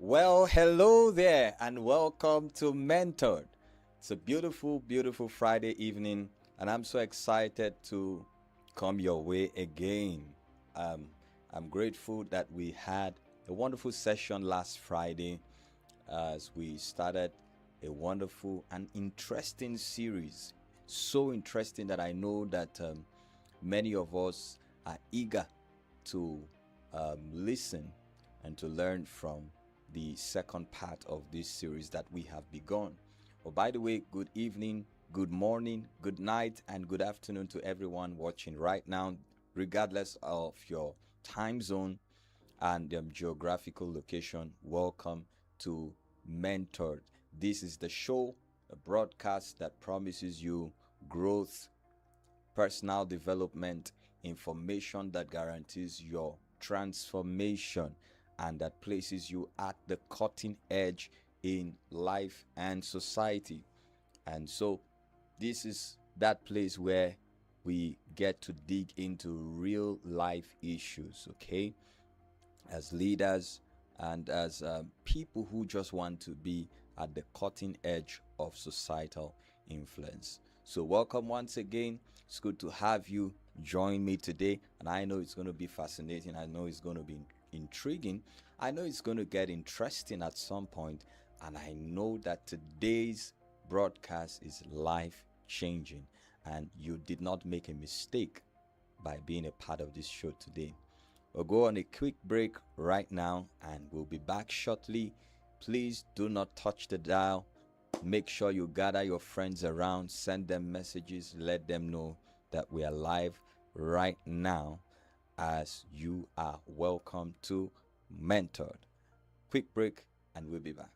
Well, hello there, and welcome to Mentored. It's a beautiful, beautiful Friday evening, and I'm so excited to come your way again. Um, I'm grateful that we had a wonderful session last Friday as we started a wonderful and interesting series. So interesting that I know that many of us are eager to listen and to learn from the second part of this series that we have begun. Oh, by the way, good evening, good morning, good night, and good afternoon to everyone watching right now, regardless of your time zone and geographical location. Welcome to Mentored. This is the show, a broadcast that promises you growth, personal development, information that guarantees your transformation, and that places you at the cutting edge in life and society. And so, this is that place where we get to dig into real life issues, okay? As leaders and as people who just want to be at the cutting edge of societal influence. So, welcome once again. It's good to have you join me today, and I know it's going to be fascinating. I know it's going to be intriguing. I know it's going to get interesting at some point, and I know that today's broadcast is life changing, and you did not make a mistake by being a part of this show today. We'll go on a quick break right now, and we'll be back shortly. Please do not touch the dial. Make sure you gather your friends around, send them messages, let them know that we are live right now as you are welcome to Mentored. Quick break, and we'll be back.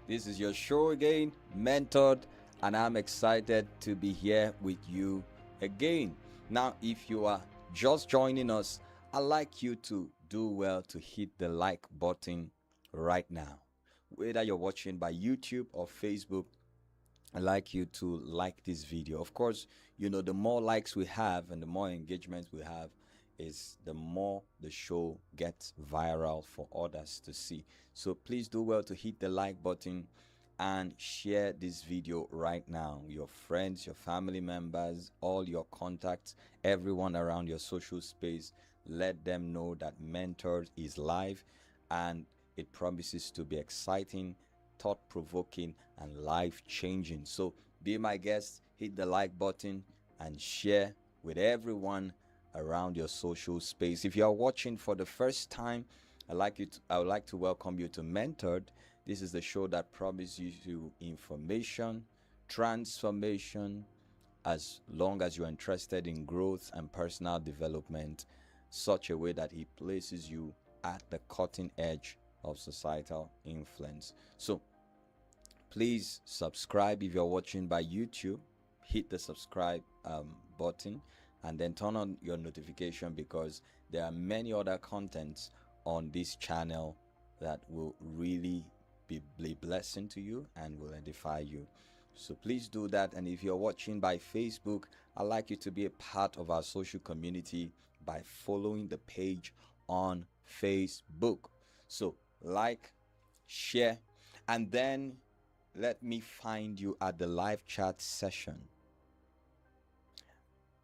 This is your show again, Mentored, and I'm excited to be here with you again. Now, if you are just joining us, I'd like you to do well to hit the like button right now. Whether you're watching by YouTube or Facebook, I'd like you to like this video. Of course, the more likes we have and the more engagement we have, is the more the show gets viral for others to see. So please do well to hit the like button and share this video right now. Your friends, your family members, all your contacts, everyone around your social space, let them know that Mentored is live, and it promises to be exciting, thought-provoking, and life-changing. So be my guest, hit the like button and share with everyone around your social space. If you are watching for the first time, I would like to welcome you to Mentored. This is the show that promises you information, transformation, as long as you're interested in growth and personal development, such a way that it places you at the cutting edge of societal influence. So please subscribe if you're watching by YouTube. Hit the subscribe button, and then turn on your notification, because there are many other contents on this channel that will really be a blessing to you and will edify you. So please do that. And if you're watching by Facebook, I'd like you to be a part of our social community by following the page on Facebook. So like, share, and then let me find you at the live chat session.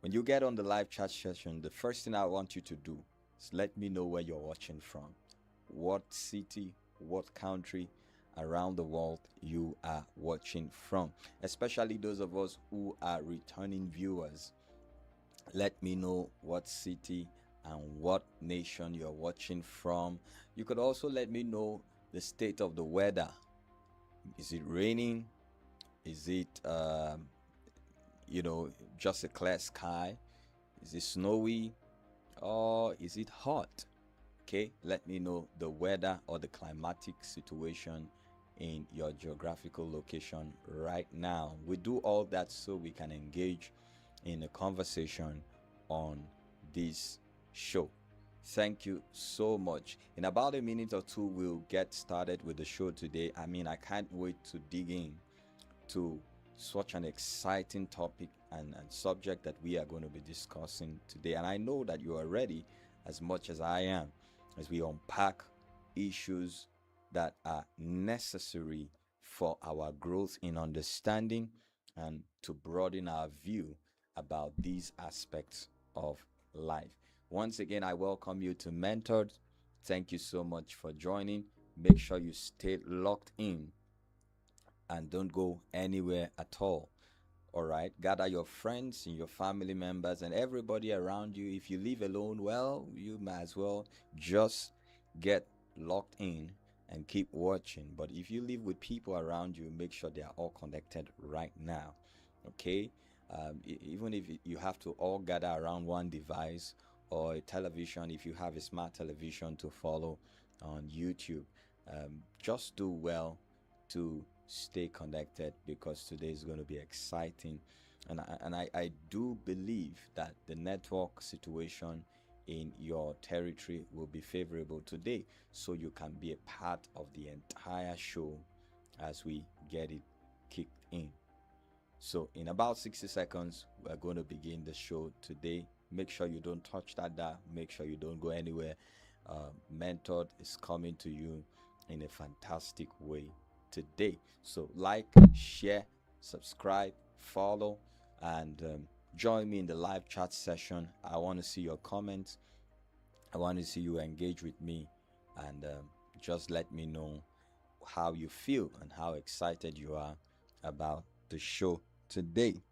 When you get on the live chat session, the first thing I want you to do is let me know where you're watching from, what city, what country around the world you are watching from, especially those of us who are returning viewers. Let me know what city and what nation you're watching from. You could also let me know the state of the weather. Is it raining? Is it just a clear sky? Is it snowy or is it hot? Okay, let me know the weather or the climatic situation in your geographical location right now. We do all that so we can engage in a conversation on this show. Thank you so much. In about a minute or two, we'll get started with the show today. I can't wait to dig in to such an exciting topic and subject that we are going to be discussing today. And I know that you are ready as much as I am as we unpack issues that are necessary for our growth in understanding and to broaden our view about these aspects of life. Once again, I welcome you to Mentored. Thank you so much for joining. Make sure you stay locked in and don't go anywhere at all. All right, gather your friends and your family members and everybody around you. If you live alone, well, you might as well just get locked in and keep watching. But if you live with people around you, make sure they are all connected right now. Okay, even if you have to all gather around one device or a television, if you have a smart television to follow on YouTube, just do well to stay connected because today is going to be exciting. And I do believe that the network situation in your territory will be favorable today, so you can be a part of the entire show as we get it kicked in. So in about 60 seconds, we're going to begin the show today. Make sure you don't touch that dial. Make sure you don't go anywhere. Mentored is coming to you in a fantastic way today. So like, share, subscribe, follow, and join me in the live chat session. I want to see your comments. I want to see you engage with me, and just let me know how you feel and how excited you are about the show today.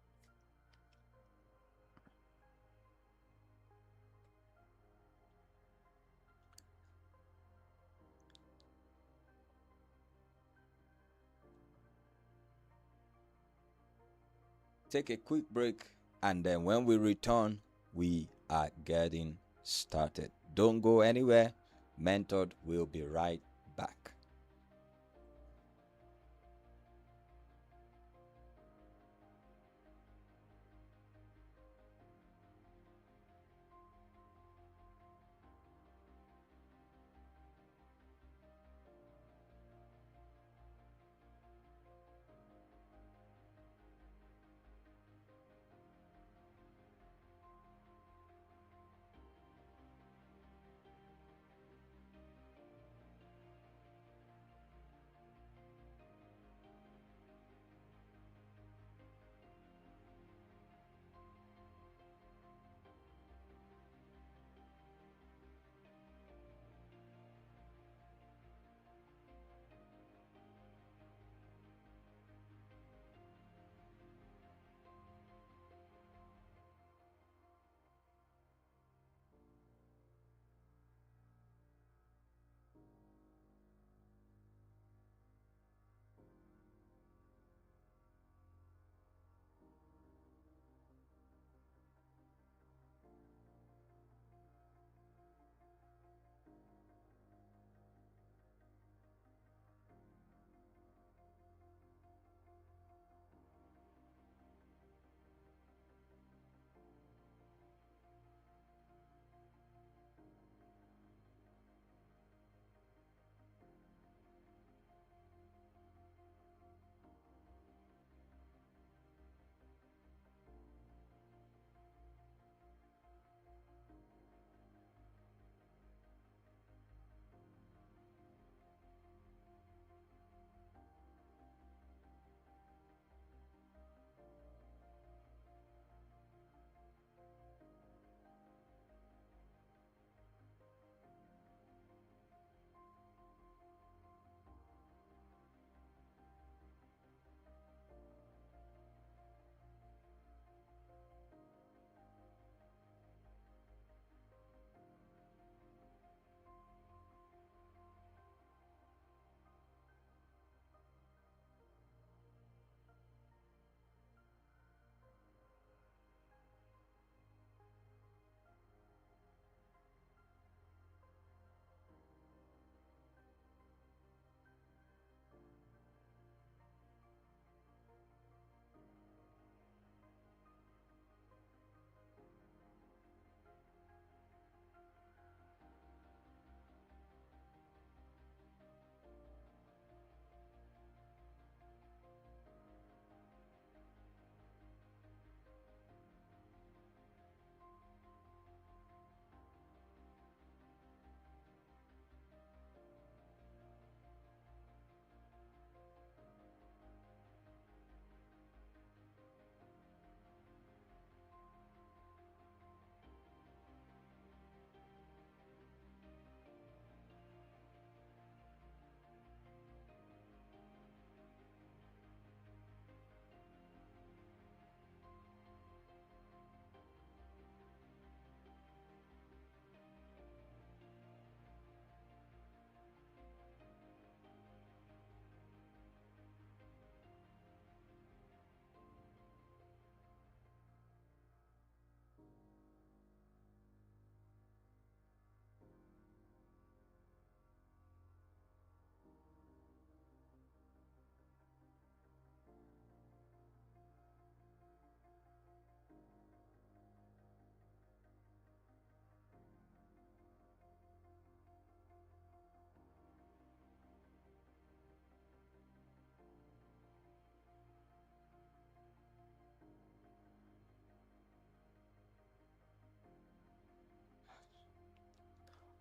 Take a quick break, and then when we return, we are getting started. Don't go anywhere. Mentored will be right back.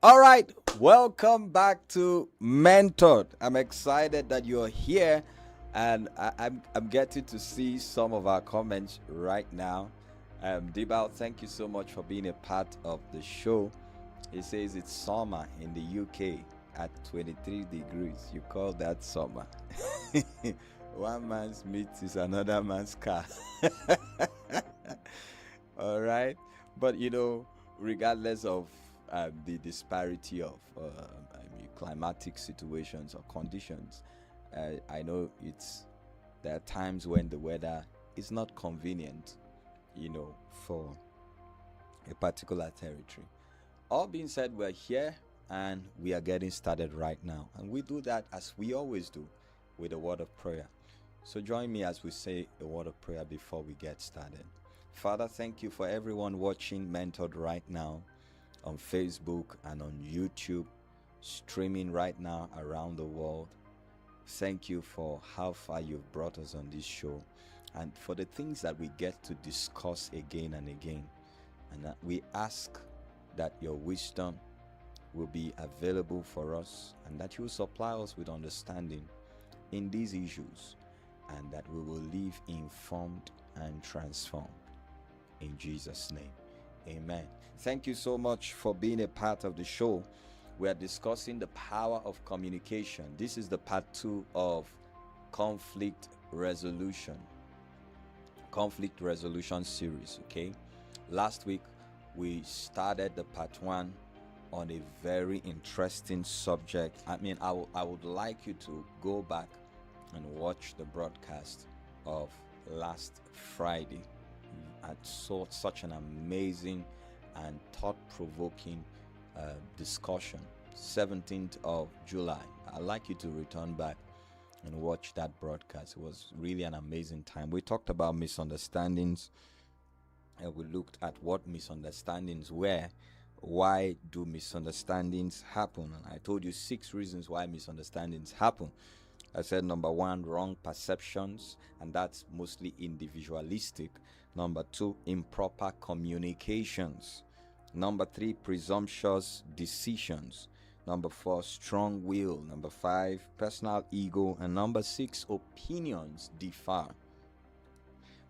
All right, welcome back to Mentored. I'm excited that you're here, and I'm getting to see some of our comments right now. Dibal, thank you so much for being a part of the show. He says it's summer in the UK at 23 degrees. You call that summer? One man's meat is another man's car. All right, but regardless of the disparity of climatic situations or conditions, I know there are times when the weather is not convenient, for a particular territory. All being said, we're here and we are getting started right now, and we do that as we always do with a word of prayer. So join me as we say a word of prayer before we get started. Father, thank you for everyone watching Mentored right now on Facebook and on YouTube, streaming right now around the world. Thank you for how far you've brought us on this show and for the things that we get to discuss again and again. And that we ask that your wisdom will be available for us and that you will supply us with understanding in these issues and that we will live informed and transformed. In Jesus' name, amen. Thank you so much for being a part of the show. We are discussing the power of communication. This is the part 2 of conflict resolution series. Okay, last week we started the part 1 on a very interesting subject. I would like you to go back and watch the broadcast of last Friday. I saw such an amazing and thought-provoking discussion. 17th of July. I'd like you to return back and watch that broadcast. It was really an amazing time. We talked about misunderstandings, and we looked at what misunderstandings were. Why do misunderstandings happen? And I told you 6 reasons why misunderstandings happen. I said number 1, wrong perceptions, and that's mostly individualistic. Number 2, improper communications. Number 3, presumptuous decisions. Number 4, strong will. Number 5, personal ego. And number 6, opinions differ.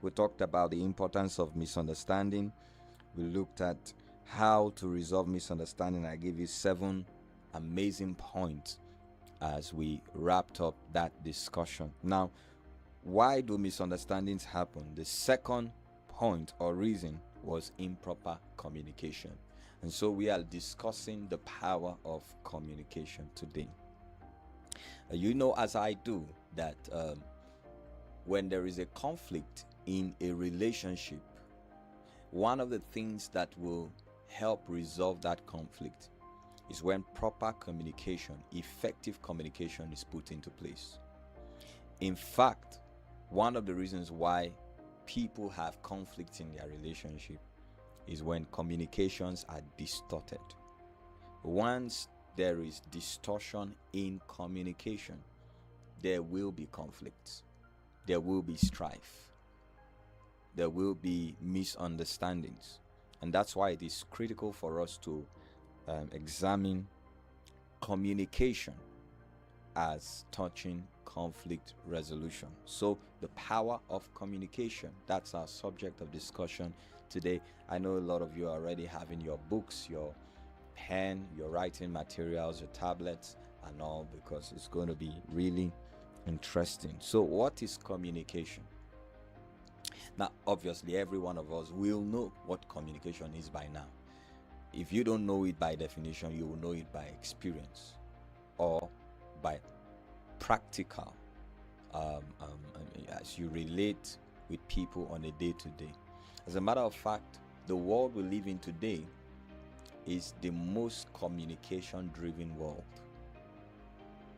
We talked about the importance of misunderstanding. We looked at how to resolve misunderstanding. I gave you 7 amazing points as we wrapped up that discussion. Now, why do misunderstandings happen? The second point or reason was improper communication. And so we are discussing the power of communication today. You know, as I do, that when there is a conflict in a relationship, one of the things that will help resolve that conflict is when proper communication, effective communication is put into place. In fact, one of the reasons why people have conflicts in their relationship is when communications are distorted. Once there is distortion in communication, there will be conflicts, there will be strife, there will be misunderstandings. And that's why it is critical for us to examine communication as touching conflict resolution. So the power of communication, that's our subject of discussion today. I know a lot of you are already having your books, your pen, your writing materials, your tablets and all, because it's going to be really interesting. So what is communication? Now, obviously, every one of us will know what communication is by now. If you don't know it by definition, you will know it by experience or by practical, as you relate with people on a day-to-day. As a matter of fact, the world we live in today is the most communication-driven world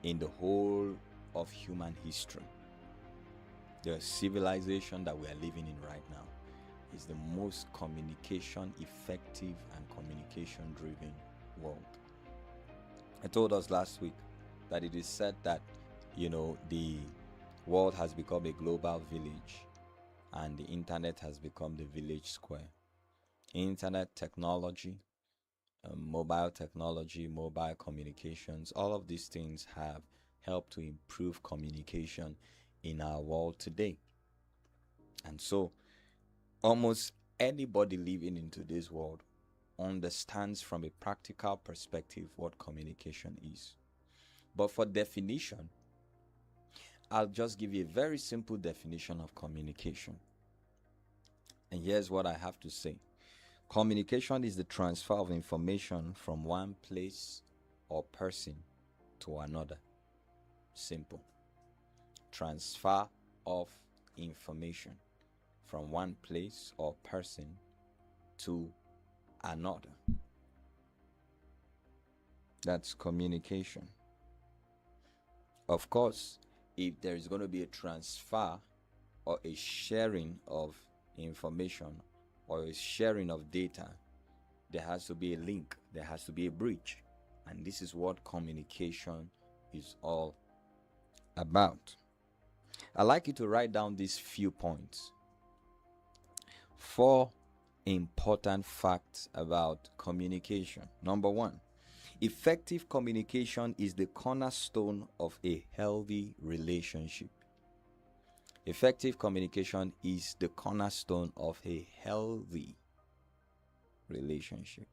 in the whole of human history. The civilization that we are living in right now is the most communication effective and communication driven world. I told us last week that it is said that the world has become a global village and the internet has become the village square. Internet technology mobile technology, mobile communications, all of these things have helped to improve communication in our world today. And so, almost anybody living into this world understands from a practical perspective what communication is. But for definition, I'll just give you a very simple definition of communication. And here's what I have to say. Communication is the transfer of information from one place or person to another. Simple. Transfer of information from one place or person to another. That's communication. Of course, if there is going to be a transfer or a sharing of information or a sharing of data, there has to be a link, there has to be a bridge. And this is what communication is all about. I'd like you to write down these few points. 4 important facts about communication. Number 1, effective communication is the cornerstone of a healthy relationship. Effective communication is the cornerstone of a healthy relationship.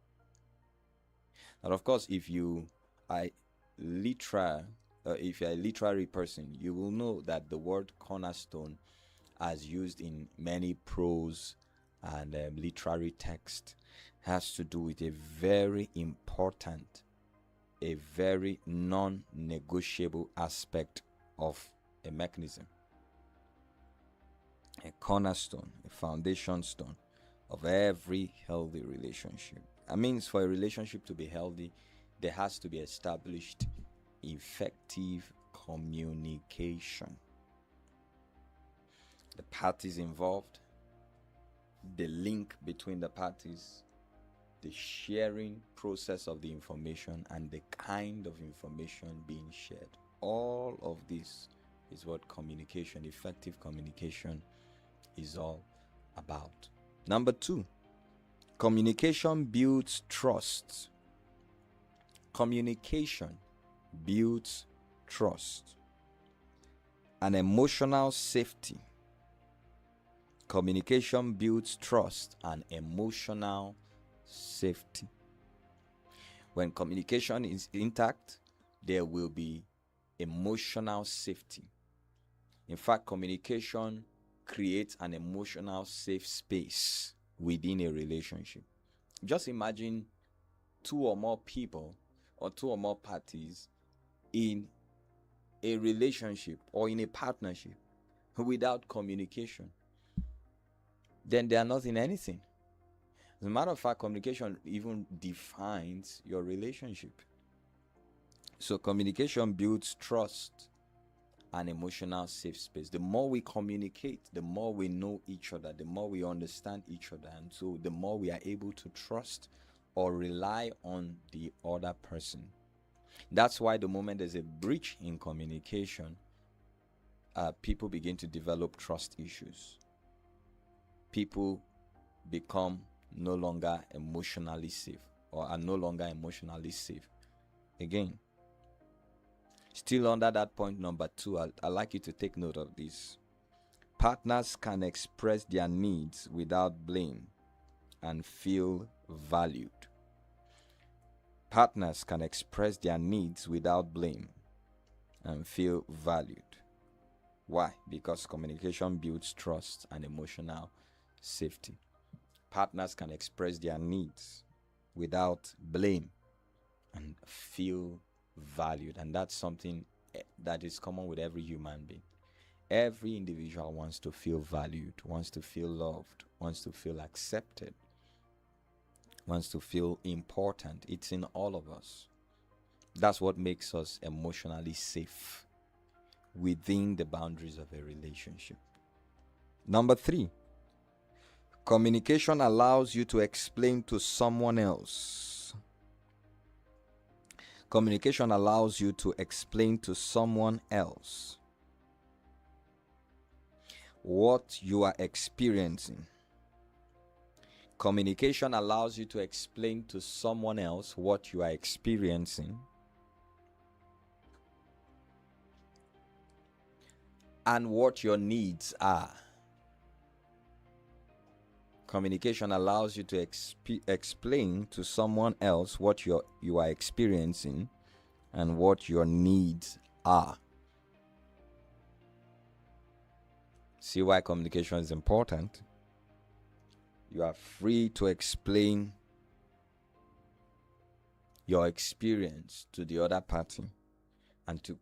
And of course, if you are if you're a literary person, you will know that the word cornerstone, as used in many prose and literary text, has to do with a very important, a very non-negotiable aspect of a mechanism. A cornerstone, a foundation stone of every healthy relationship. That means for a relationship to be healthy, there has to be established effective communication. The parties involved, the link between the parties, the sharing process of the information, and the kind of information being shared. All of this is what communication, effective communication, is all about. Number 2, communication builds trust. Communication builds trust and emotional safety. Communication builds trust and emotional safety. When communication is intact, there will be emotional safety. In fact, communication creates an emotional safe space within a relationship. Just imagine 2 or more people or 2 or more parties in a relationship or in a partnership without communication. Then they are not in anything. As a matter of fact, communication even defines your relationship. So communication builds trust and emotional safe space. The more we communicate, the more we know each other, the more we understand each other, and so the more we are able to trust or rely on the other person. That's why the moment there's a breach in communication, people begin to develop trust issues. People become no longer emotionally safe, or are no longer emotionally safe. Again, still under that point number 2, I'd like you to take note of this. Partners can express their needs without blame and feel valued. Partners can express their needs without blame and feel valued. Why? Because communication builds trust and emotional safety. Partners can express their needs without blame and feel valued. And that's something that is common with every human being. Every individual wants to feel valued, wants to feel loved, wants to feel accepted, wants to feel important. It's in all of us. That's what makes us emotionally safe within the boundaries of a relationship. Number 3, communication allows you to explain to someone else. Communication allows you to explain to someone else what you are experiencing. Communication allows you to explain to someone else what you are experiencing and what your needs are. Communication allows you to explain to someone else what you are experiencing and what your needs are. See why communication is important? You are free to explain your experience to the other party and to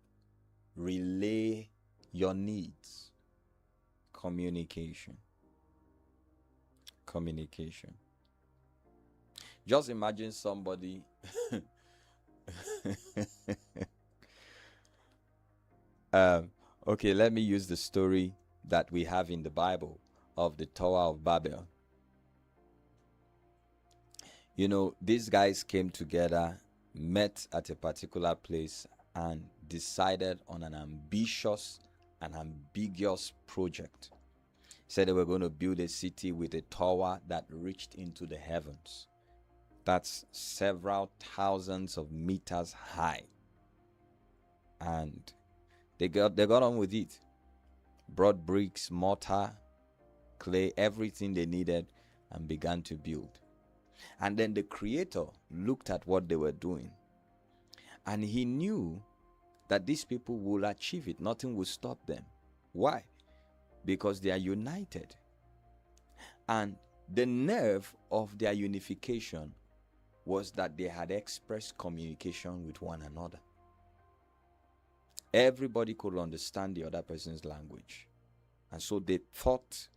relay your needs. Communication. Just imagine somebody okay, let me use the story that we have in the Bible of the Tower of Babel. You know, these guys came together, met at a particular place, and decided on an ambitious and ambiguous project. Said they were going to build a city with a tower that reached into the heavens. That's several thousands of meters high. And they got on with it. Brought bricks, mortar, clay, everything they needed, and began to build. And then the Creator looked at what they were doing, and he knew that these people will achieve it. Nothing will stop them. Why? Because they are united. And the nerve of their unification was that they had expressed communication with one another. Everybody could understand the other person's language. And so they thought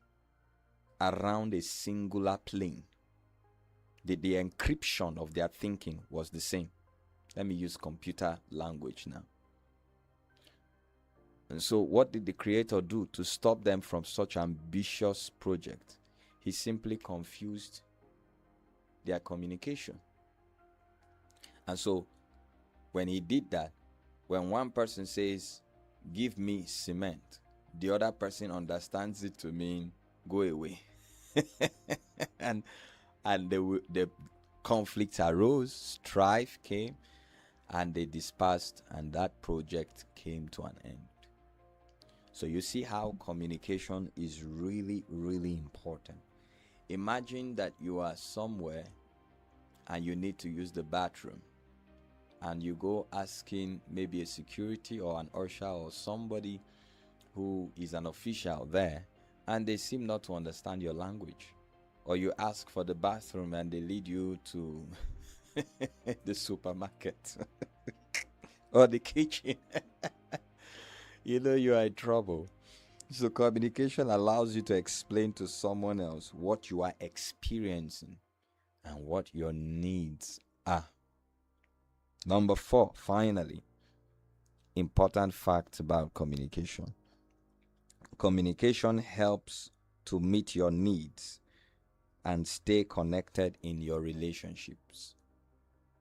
around a singular plane. The encryption of their thinking was the same. Let me use computer language now. And so what did the Creator do to stop them from such ambitious project? He simply confused their communication. And so when he did that, when one person says, "Give me cement," the other person understands it to mean, "Go away." and the conflict arose, strife came, and they dispersed, and that project came to an end. So you see how communication is really, really important. Imagine that you are somewhere and you need to use the bathroom, and you go asking maybe a security or an usher or somebody who is an official there, and they seem not to understand your language. Or you ask for the bathroom and they lead you to the supermarket or the kitchen. You know you are in trouble. So communication allows you to explain to someone else what you are experiencing and what your needs are. Number 4, finally, important fact about communication. Communication helps to meet your needs and stay connected in your relationships.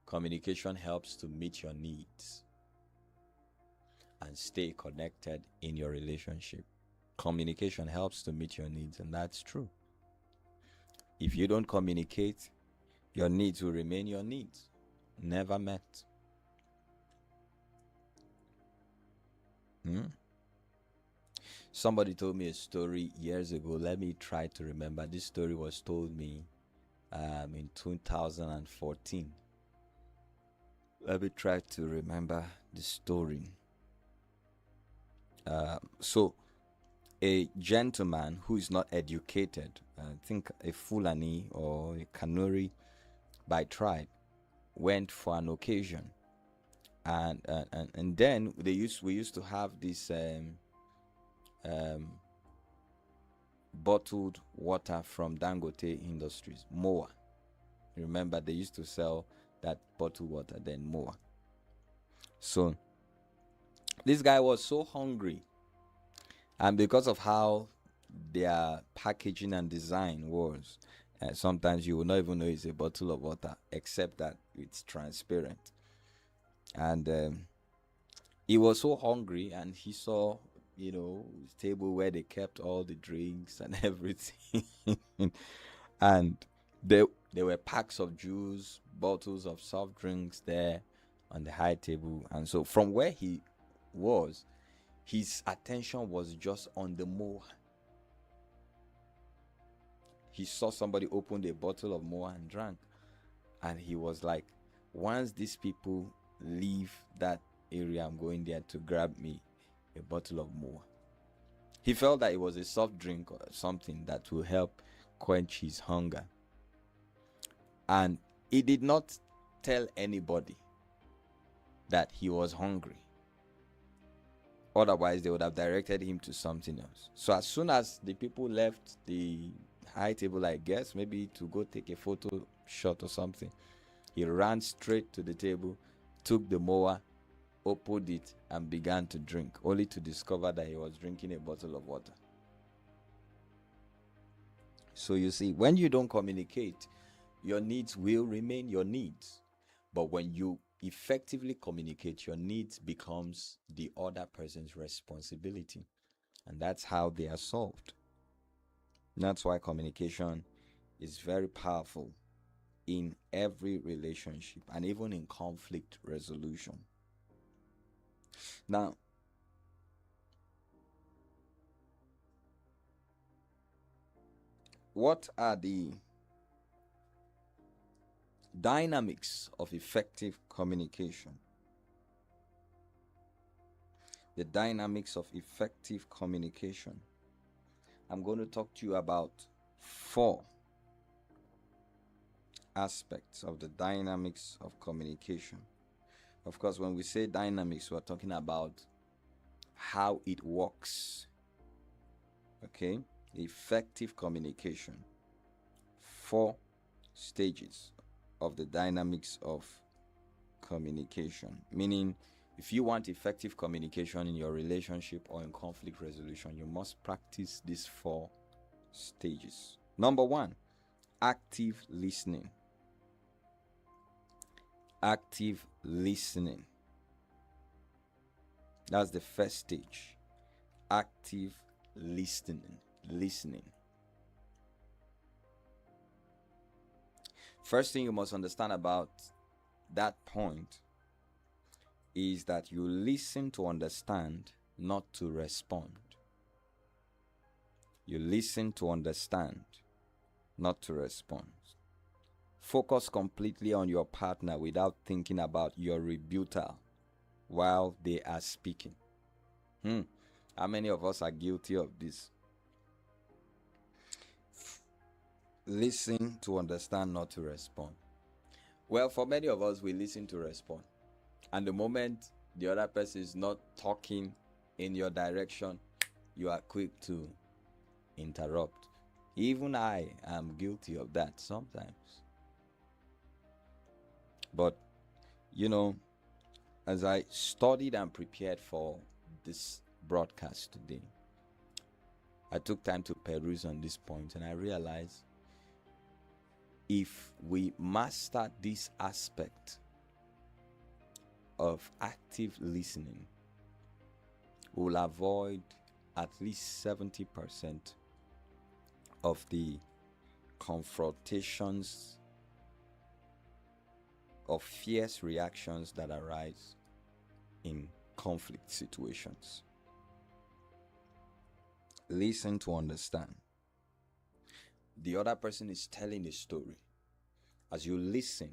Communication helps to meet your needs and stay connected in your relationship. Communication helps to meet your needs, and that's true. If you don't communicate, your needs will remain your needs, never met. Somebody told me a story years ago. Let me try to remember. This story was told me in 2014. Let me try to remember the story. So a gentleman who is not educated, I think a Fulani or a Kanuri by tribe, went for an occasion, and then we used to have this bottled water from Dangote Industries, Moa. Remember, they used to sell that bottled water, then Moa. So this guy was so hungry, and because of how their packaging and design was, sometimes you will not even know it's a bottle of water, except that it's transparent. And he was so hungry, and he saw, his table where they kept all the drinks and everything. And There were packs of juice, bottles of soft drinks there on the high table. And so from where he was, his attention was just on the moa. He saw somebody open a bottle of moa and drank. And he was like, once these people leave that area, I'm going there to grab me a bottle of moa. He felt that it was a soft drink or something that will help quench his hunger. And he did not tell anybody that he was hungry. Otherwise, they would have directed him to something else. So as soon as the people left the high table, I guess, maybe to go take a photo shot or something, he ran straight to the table, took the moa, opened it, and began to drink, only to discover that he was drinking a bottle of water. So you see, when you don't communicate, your needs will remain your needs. But when you effectively communicate, your needs becomes the other person's responsibility. And that's how they are solved. That's why communication is very powerful in every relationship and even in conflict resolution. Now, what are the dynamics of effective communication? The dynamics of effective communication. I'm going to talk to you about 4 aspects of the dynamics of communication. Of course, when we say dynamics, we're talking about how it works. Okay? Effective communication. 4 stages of the dynamics of communication. Meaning, if you want effective communication in your relationship or in conflict resolution, you must practice these 4 stages. Number 1, active listening. Active listening. That's the first stage. Active listening. First thing you must understand about that point is that you listen to understand, not to respond. You listen to understand, not to respond. Focus completely on your partner without thinking about your rebuttal while they are speaking. How many of us are guilty of this? Listen to understand, not to respond. Well, for many of us, we listen to respond. And the moment the other person is not talking in your direction, you are quick to interrupt. Even I am guilty of that sometimes. But, as I studied and prepared for this broadcast today, I took time to peruse on this point, and I realized if we master this aspect of active listening, we will avoid at least 70% of the confrontations of fierce reactions that arise in conflict situations. Listen to understand. The other person is telling a story. As you listen,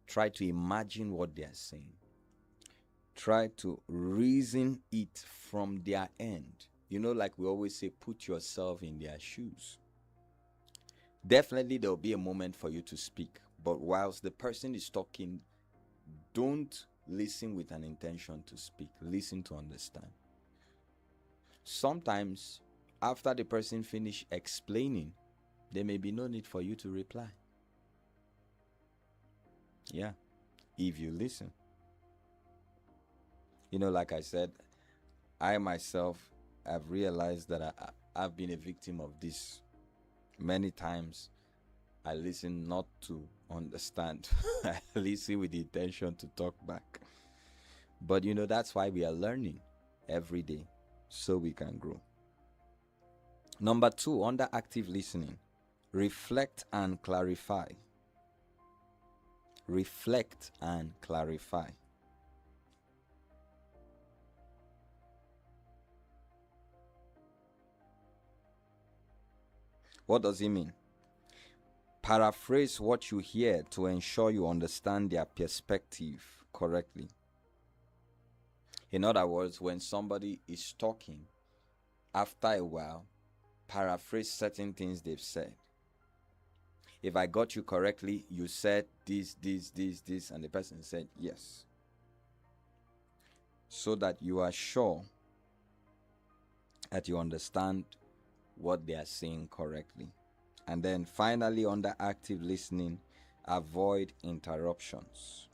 try to imagine what they are saying. Try to reason it from their end. Like we always say, put yourself in their shoes. Definitely there will be a moment for you to speak. But whilst the person is talking, don't listen with an intention to speak. Listen to understand. Sometimes, after the person finish explaining, there may be no need for you to reply. Yeah, if you listen. Like I said, I myself have realized that I've been a victim of this many times. I listen not to understand. I listen with the intention to talk back. But that's why we are learning every day, so we can grow. Number 2, under active listening, Reflect and clarify. Reflect and clarify. What does it mean? Paraphrase what you hear to ensure you understand their perspective correctly. In other words, when somebody is talking, after a while, paraphrase certain things they've said. If I got you correctly, you said this, and the person said yes. So that you are sure that you understand what they are saying correctly. And then finally, under active listening, avoid interruptions.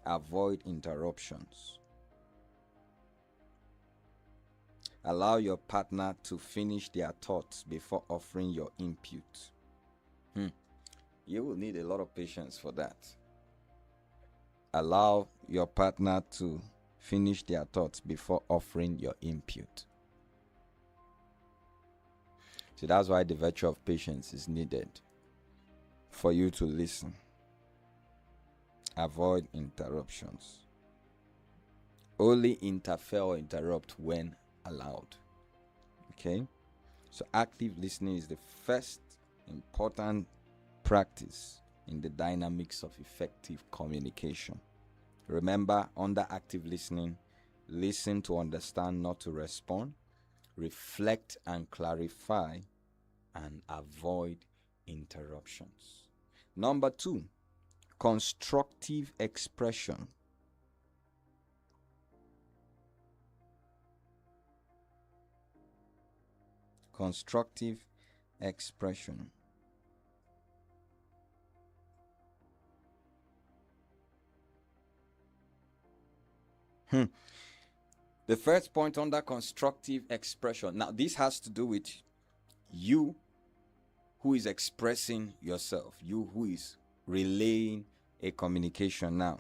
Avoid interruptions. Allow your partner to finish their thoughts before offering your input. You will need a lot of patience for that. Allow your partner to finish their thoughts before offering your input. So that's why the virtue of patience is needed for you to listen. Avoid interruptions. Only interfere or interrupt when allowed. Okay? So active listening is the first important practice in the dynamics of effective communication. Remember, under active listening, listen to understand, not to respond. Reflect and clarify, and avoid interruptions. Number 2, constructive expression. Constructive expression. The first point under constructive expression. Now, this has to do with you who is expressing yourself, you who is relaying a communication. Now,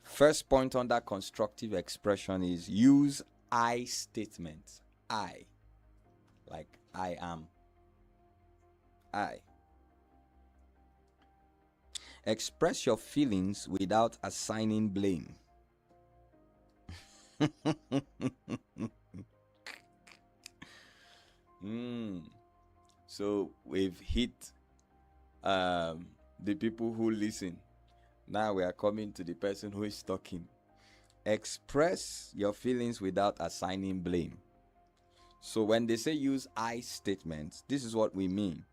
first point under constructive expression is use I statements. I, like I am. I. Express your feelings without assigning blame. So we've hit the people who listen. Now we are coming to the person who is talking. Express your feelings without assigning blame. So when they say use I statements, this is what we mean.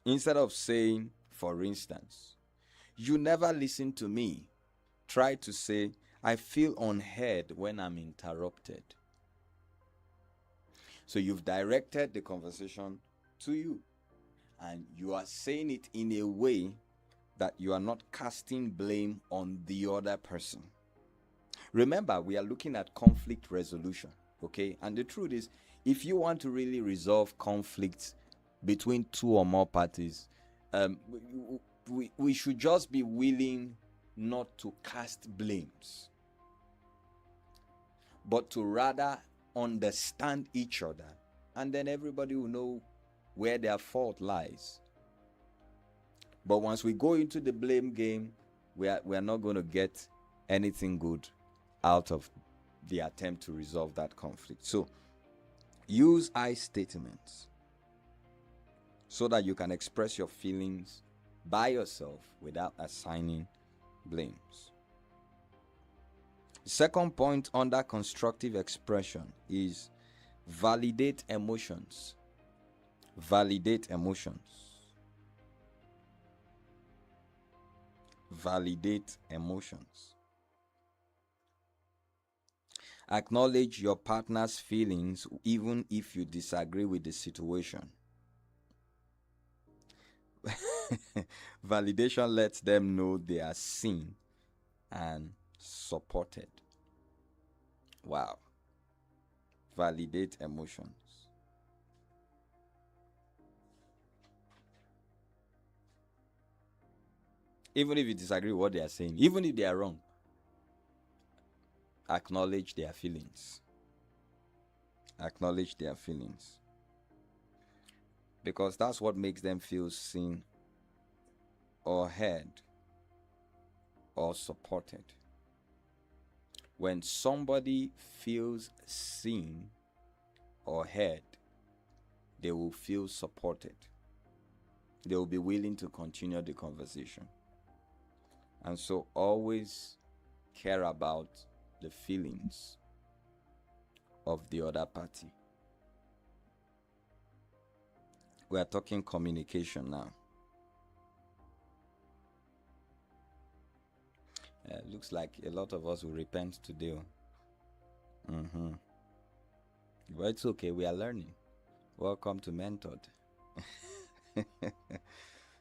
Instead of saying, for instance, you never listen to me, try to say, I feel unheard when I'm interrupted. So you've directed the conversation to you, and you are saying it in a way that you are not casting blame on the other person. Remember, we are looking at conflict resolution, okay? And the truth is, if you want to really resolve conflicts between two or more parties, we should just be willing not to cast blames, but to rather understand each other, and then everybody will know where their fault lies. But once we go into the blame game, we are not going to get anything good out of the attempt to resolve that conflict. So use I statements so that you can express your feelings by yourself without assigning blames. The second point under constructive expression is validate emotions. Validate emotions. Validate emotions. Acknowledge your partner's feelings even if you disagree with the situation. Validation lets them know they are seen and supported. Wow. Validate emotions. Even if you disagree with what they are saying, even if they are wrong, acknowledge their feelings. Acknowledge their feelings. because that's what makes them feel seen or heard or supported. When somebody feels seen or heard, they will feel supported. They will be willing to continue the conversation. And so always care about the feelings of the other party. We are talking communication now. Looks like a lot of us will repent today. But it's okay, we are learning. Welcome to Mentored.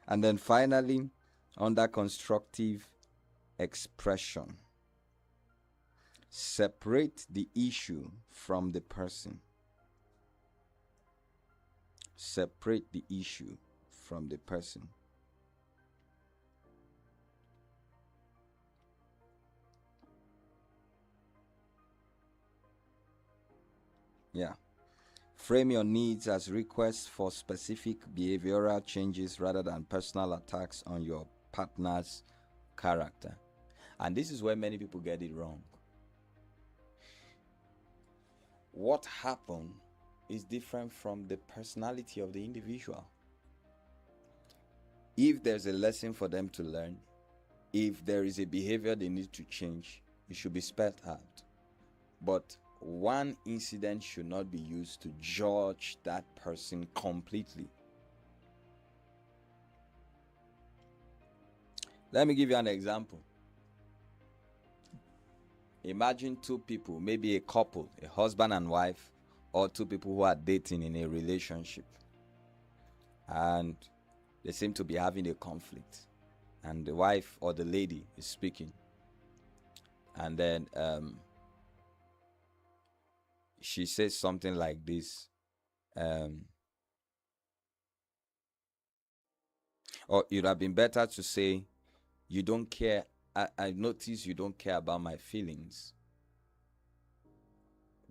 And then finally, under constructive expression, separate the issue from the person. Separate the issue from the person. Yeah. Frame your needs as requests for specific behavioral changes rather than personal attacks on your partner's character. And this is where many people get it wrong. What happened is different from the personality of the individual. If there's a lesson for them to learn, if there is a behavior they need to change, it should be spelled out. But one incident should not be used to judge that person completely. Let me give you an example. Imagine two people, maybe a couple, a husband and wife, or two people who are dating in a relationship, and they seem to be having a conflict, and the wife or the lady is speaking, and then she says something like this, or it would have been better to say, you don't care, I notice you don't care about my feelings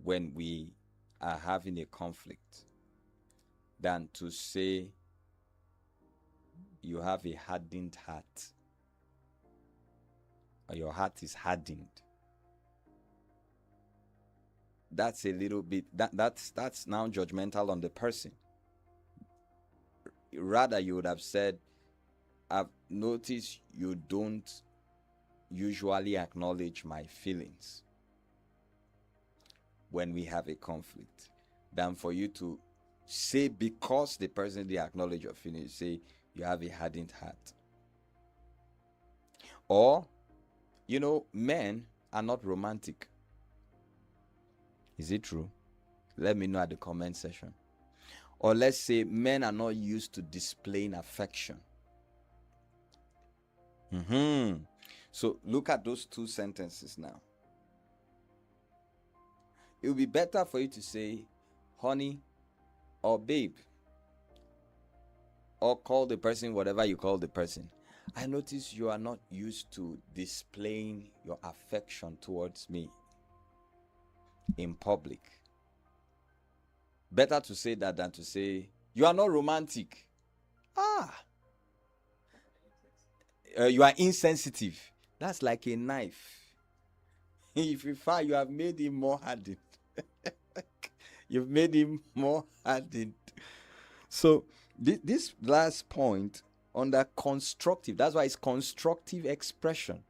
when we are having a conflict, than to say you have a hardened heart, or your heart is hardened. That's a little bit, that's now judgmental on the person. Rather, you would have said, I've noticed you don't usually acknowledge my feelings when we have a conflict, than for you to say, because the person didn't acknowledge your feelings, say you have a hardened heart. Or, men are not romantic. Is it true? Let me know at the comment section. Or let's say men are not used to displaying affection. So look at those two sentences now. It would be better for you to say, honey, or babe, or call the person whatever you call the person. I notice you are not used to displaying your affection towards me in public. Better to say that than to say, you are not romantic. You are insensitive. That's like a knife. If you fire, you have made him more hardened. You've made him more hardened. So this last point, under constructive, that's why it's constructive expression.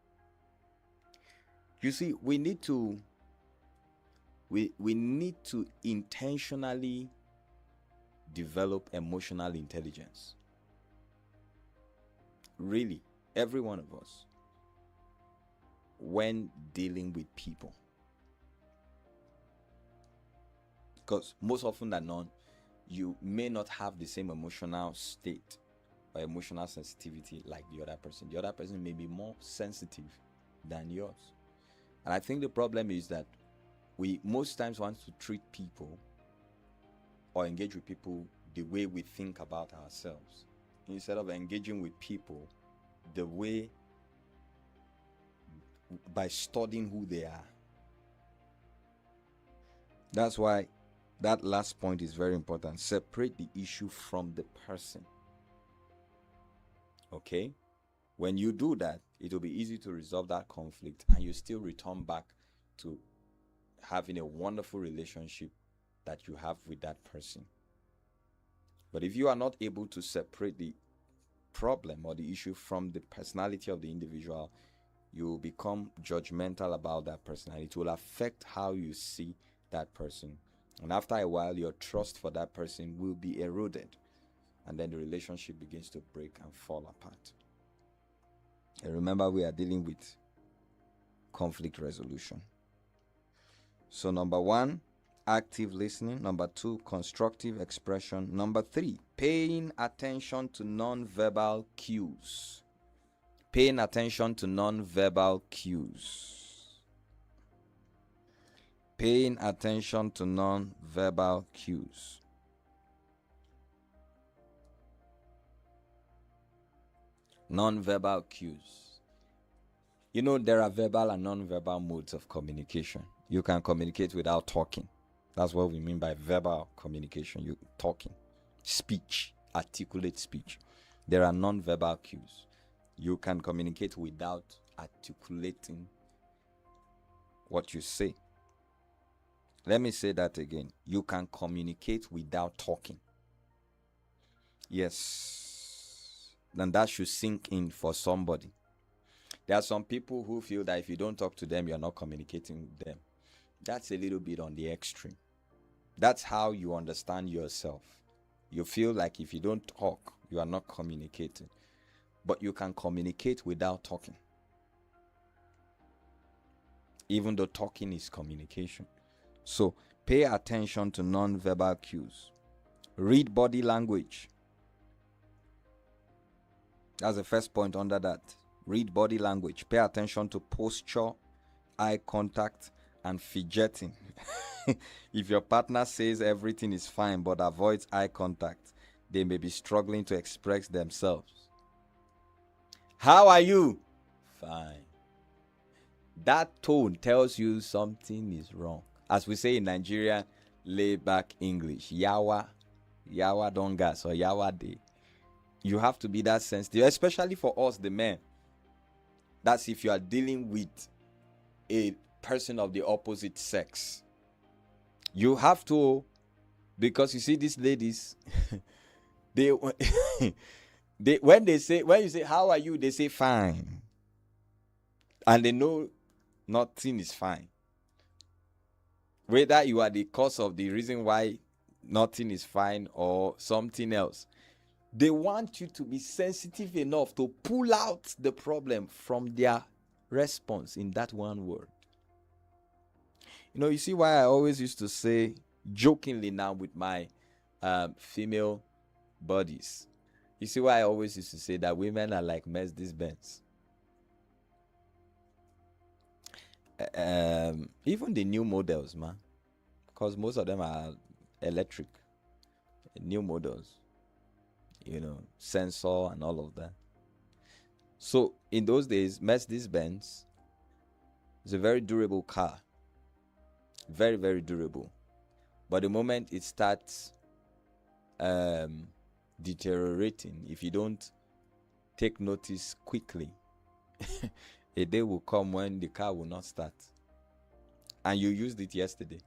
You see, we need to intentionally develop emotional intelligence. Really, every one of us, when dealing with people. Because most often than not, you may not have the same emotional state or emotional sensitivity like the other person. The other person may be more sensitive than yours. And I think the problem is that we most times want to treat people or engage with people the way we think about ourselves, instead of engaging with people the way, by studying who they are. That's why That last point is very important. Separate the issue from the person. Okay? When you do that, it will be easy to resolve that conflict, and you still return back to having a wonderful relationship that you have with that person. But if you are not able to separate the problem or the issue from the personality of the individual, you will become judgmental about that personality. It will affect how you see that person. And after a while, your trust for that person will be eroded. And then the relationship begins to break and fall apart. And remember, we are dealing with conflict resolution. So number 1, active listening. Number 2, constructive expression. Number 3, paying attention to non-verbal cues. Paying attention to non-verbal cues. Paying attention to non-verbal cues. Non-verbal cues. You know, there are verbal and non-verbal modes of communication. You can communicate without talking. That's what we mean by verbal communication. You talking, speech, articulate speech. There are non-verbal cues. You can communicate without articulating what you say. Let me say that again. You can communicate without talking. Yes. Then that should sink in for somebody. There are some people who feel that if you don't talk to them, you're not communicating with them. That's a little bit on the extreme. That's how you understand yourself. You feel like if you don't talk, you are not communicating. But you can communicate without talking. Even though talking is communication. So pay attention to non-verbal cues. Read body language. That's the first point under that. Read body language. Pay attention to posture, eye contact, and fidgeting. If your partner says everything is fine but avoids eye contact, they may be struggling to express themselves. How are you? Fine. That tone tells you something is wrong. As we say in Nigeria, laid back English. Yawa don gas or yawa de. You have to be that sensitive, especially for us, the men. That's if you are dealing with a person of the opposite sex. You have to, because you see these ladies, when you say how are you, they say fine, and they know nothing is fine. Whether you are the cause of the reason why nothing is fine or something else, they want you to be sensitive enough to pull out the problem from their response in that one word. You know, you see why I always used to say, jokingly now with my female buddies, you see why I always used to say that women are like Mercedes-Benz. Even the new models, man, because most of them are electric. New models, you know, sensor and all of that. So in those days, Mercedes-Benz is a very durable car. Very, very durable. But the moment it starts deteriorating, if you don't take notice quickly, a day will come when the car will not start. And you used it yesterday.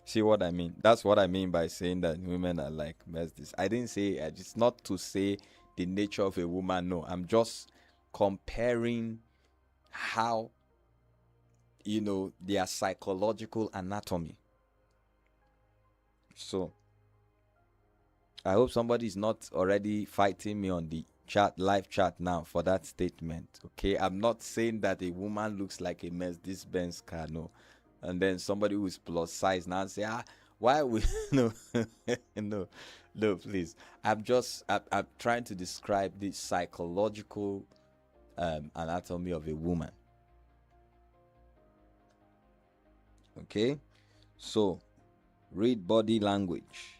See what I mean? That's what I mean by saying that women are like Mercedes. I didn't say, it's not to say the nature of a woman. No, I'm just comparing how, you know, their psychological anatomy. So I hope somebody is not already fighting me on the live chat now for that statement. Okay, I'm not saying that a woman looks like a Mercedes-Benz car. No. And then somebody who is plus size now say, why we no no, please. I'm trying to describe the psychological anatomy of a woman. Okay, so read body language.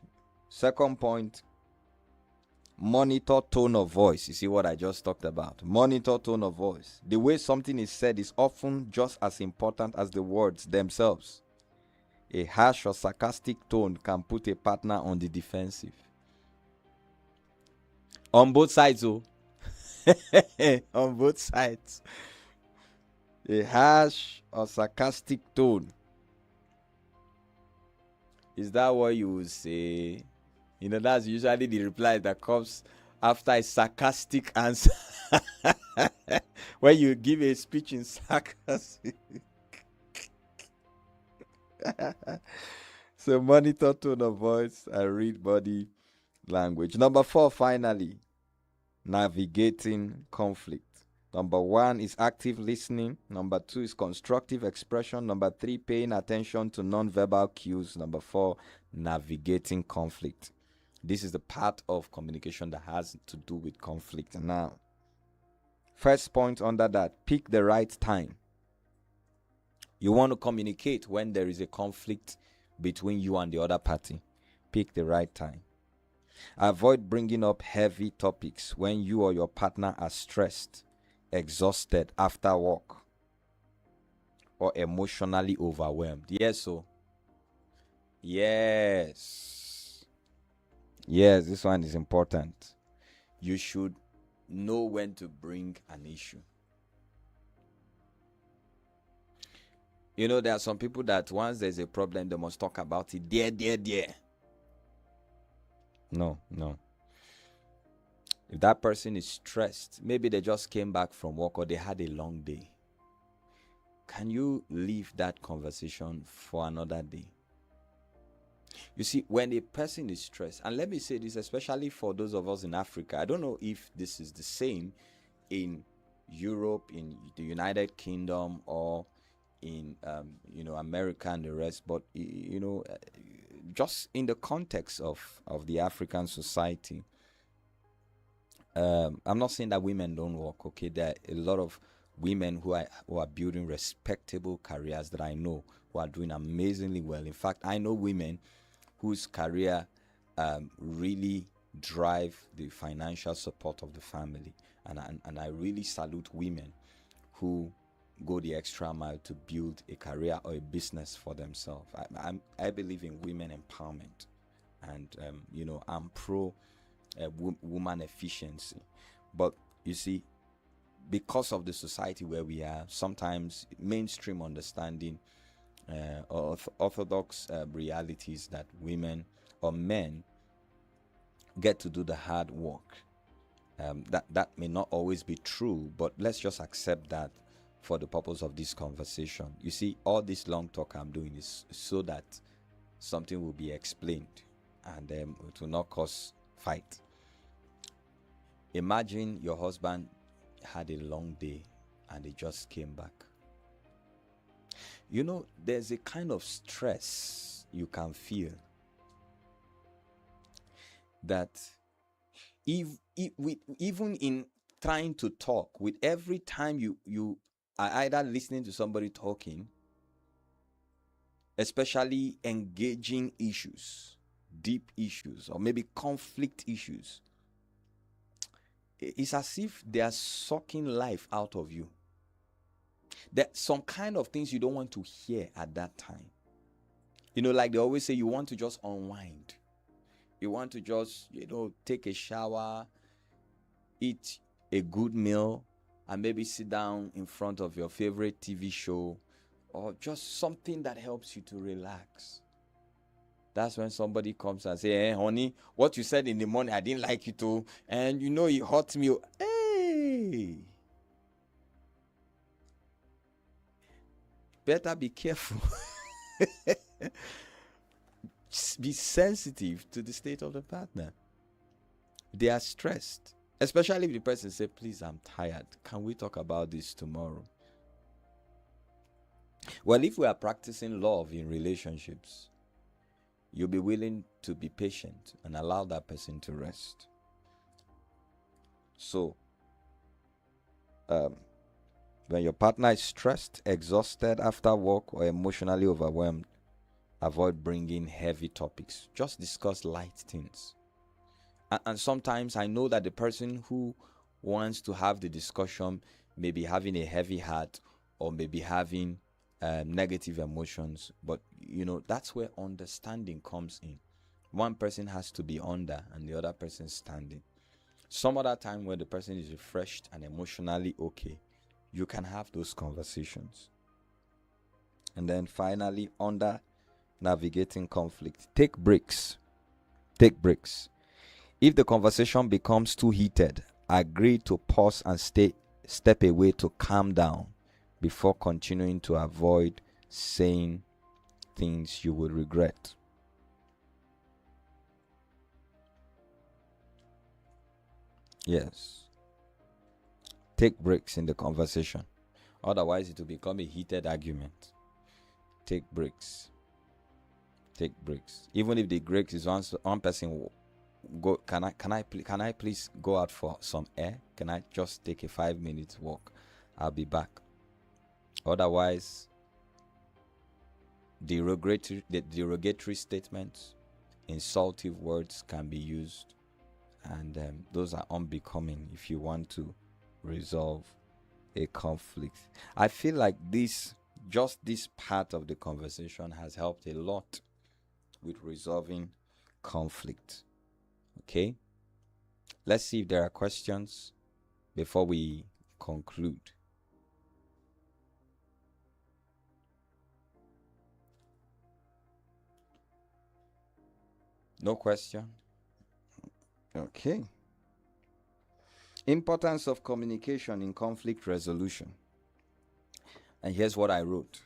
Second point, monitor tone of voice. You see what I just talked about? Monitor tone of voice. The way something is said is often just as important as the words themselves. A harsh or sarcastic tone can put a partner on the defensive. On both sides, oh. On both sides. A harsh or sarcastic tone. Is that what you would say? That's usually the reply that comes after a sarcastic answer. When you give a speech in sarcasm. So monitor tone of voice and read body language. Number 4, finally, navigating conflict. Number 1 is active listening. Number 2 is constructive expression. Number 3, paying attention to non-verbal cues. Number 4, navigating conflict. This is the part of communication that has to do with conflict. Now, first point under that, pick the right time. You want to communicate when there is a conflict between you and the other party. Pick the right time. Avoid bringing up heavy topics when you or your partner are stressed, exhausted after work, or emotionally overwhelmed. Yes, so. Yes, this one is important. You should know when to bring an issue. There are some people that once there's a problem, they must talk about it there. No. If that person is stressed, maybe they just came back from work or they had a long day, can you leave that conversation for another day? You see, when a person is stressed, and let me say this especially for those of us in Africa, I don't know if this is the same in Europe, in the United Kingdom, or in America and the rest, but just in the context of the African society, I'm not saying that women don't work. Okay, there are a lot of women who are building respectable careers that I know who are doing amazingly well. In fact, I know women whose career really drive the financial support of the family, and I really salute women who go the extra mile to build a career or a business for themselves. I believe in women empowerment, and I'm pro woman efficiency. But you see, because of the society where we are, sometimes mainstream understanding, orthodox realities that women or men get to do the hard work. That may not always be true, but let's just accept that for the purpose of this conversation. You see, all this long talk I'm doing is so that something will be explained and it will not cause fight. Imagine your husband had a long day and he just came back. There's a kind of stress you can feel that even in trying to talk, with every time you are either listening to somebody talking, especially engaging issues, deep issues, or maybe conflict issues, it's as if they are sucking life out of you. There's some kind of things you don't want to hear at that time. Like they always say, you want to just unwind. You want to just, take a shower, eat a good meal, and maybe sit down in front of your favorite TV show, or just something that helps you to relax. That's when somebody comes and says, "Hey, honey, what you said in the morning, I didn't like it too. And it hurt me." Hey! Better be careful. Be sensitive to the state of the partner. They are stressed. Especially if the person says, "Please, I'm tired. Can we talk about this tomorrow?" Well, if we are practicing love in relationships, you'll be willing to be patient and allow that person to rest. So, when your partner is stressed, exhausted after work, or emotionally overwhelmed, avoid bringing heavy topics. Just discuss light things. And sometimes I know that the person who wants to have the discussion may be having a heavy heart or may be having negative emotions, but that's where understanding comes in. One person has to be under and the other person standing. Some other time when the person is refreshed and emotionally okay, you can have those conversations. And then finally, under navigating conflict, take breaks. Take breaks. If the conversation becomes too heated, agree to pause and step away to calm down before continuing to avoid saying things you will regret. Yes. Take breaks in the conversation. Otherwise, it will become a heated argument. Take breaks. Take breaks. Even if the break is one person go, can I please go out for some air? Can I just take a 5-minute walk? I'll be back. Otherwise, derogatory statements, insultive words can be used, and those are unbecoming if you want to resolve a conflict. I feel like this part of the conversation has helped a lot with resolving conflict. Okay, let's see if there are questions before we conclude. No question? Okay. Importance of communication in conflict resolution. And here's what I wrote.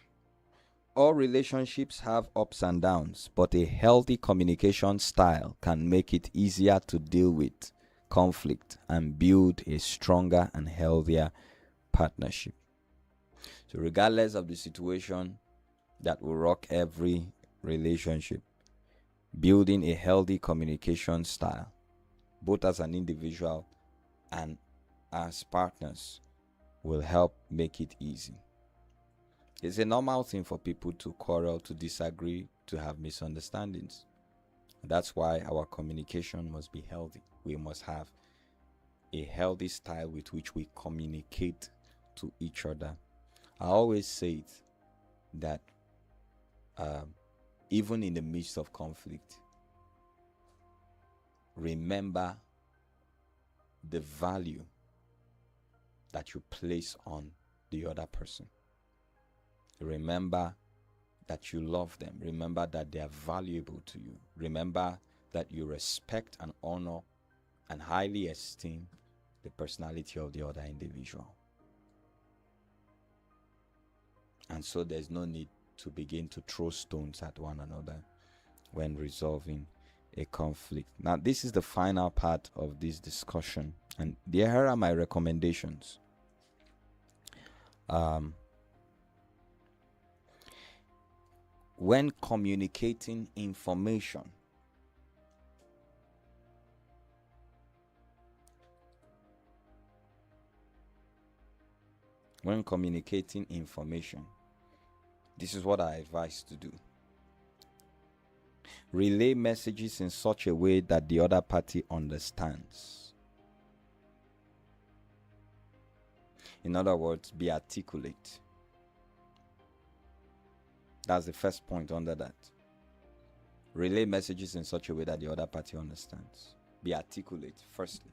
All relationships have ups and downs, but a healthy communication style can make it easier to deal with conflict and build a stronger and healthier partnership. So regardless of the situation that will rock every relationship, building a healthy communication style, both as an individual and as partners, will help make it easy. It's a normal thing for people to quarrel, to disagree, to have misunderstandings. That's why our communication must be healthy. We must have a healthy style with which we communicate to each other. I always say it that even in the midst of conflict, remember the value that you place on the other person. Remember that you love them. Remember that they are valuable to you. Remember that you respect and honor and highly esteem the personality of the other individual. And so there's no need to begin to throw stones at one another when resolving a conflict. Now, this is the final part of this discussion, and here are my recommendations. When communicating information, this is what I advise to do. Relay messages in such a way that the other party understands. In other words, be articulate. That's the first point under that. Relay messages in such a way that the other party understands. Be articulate, firstly.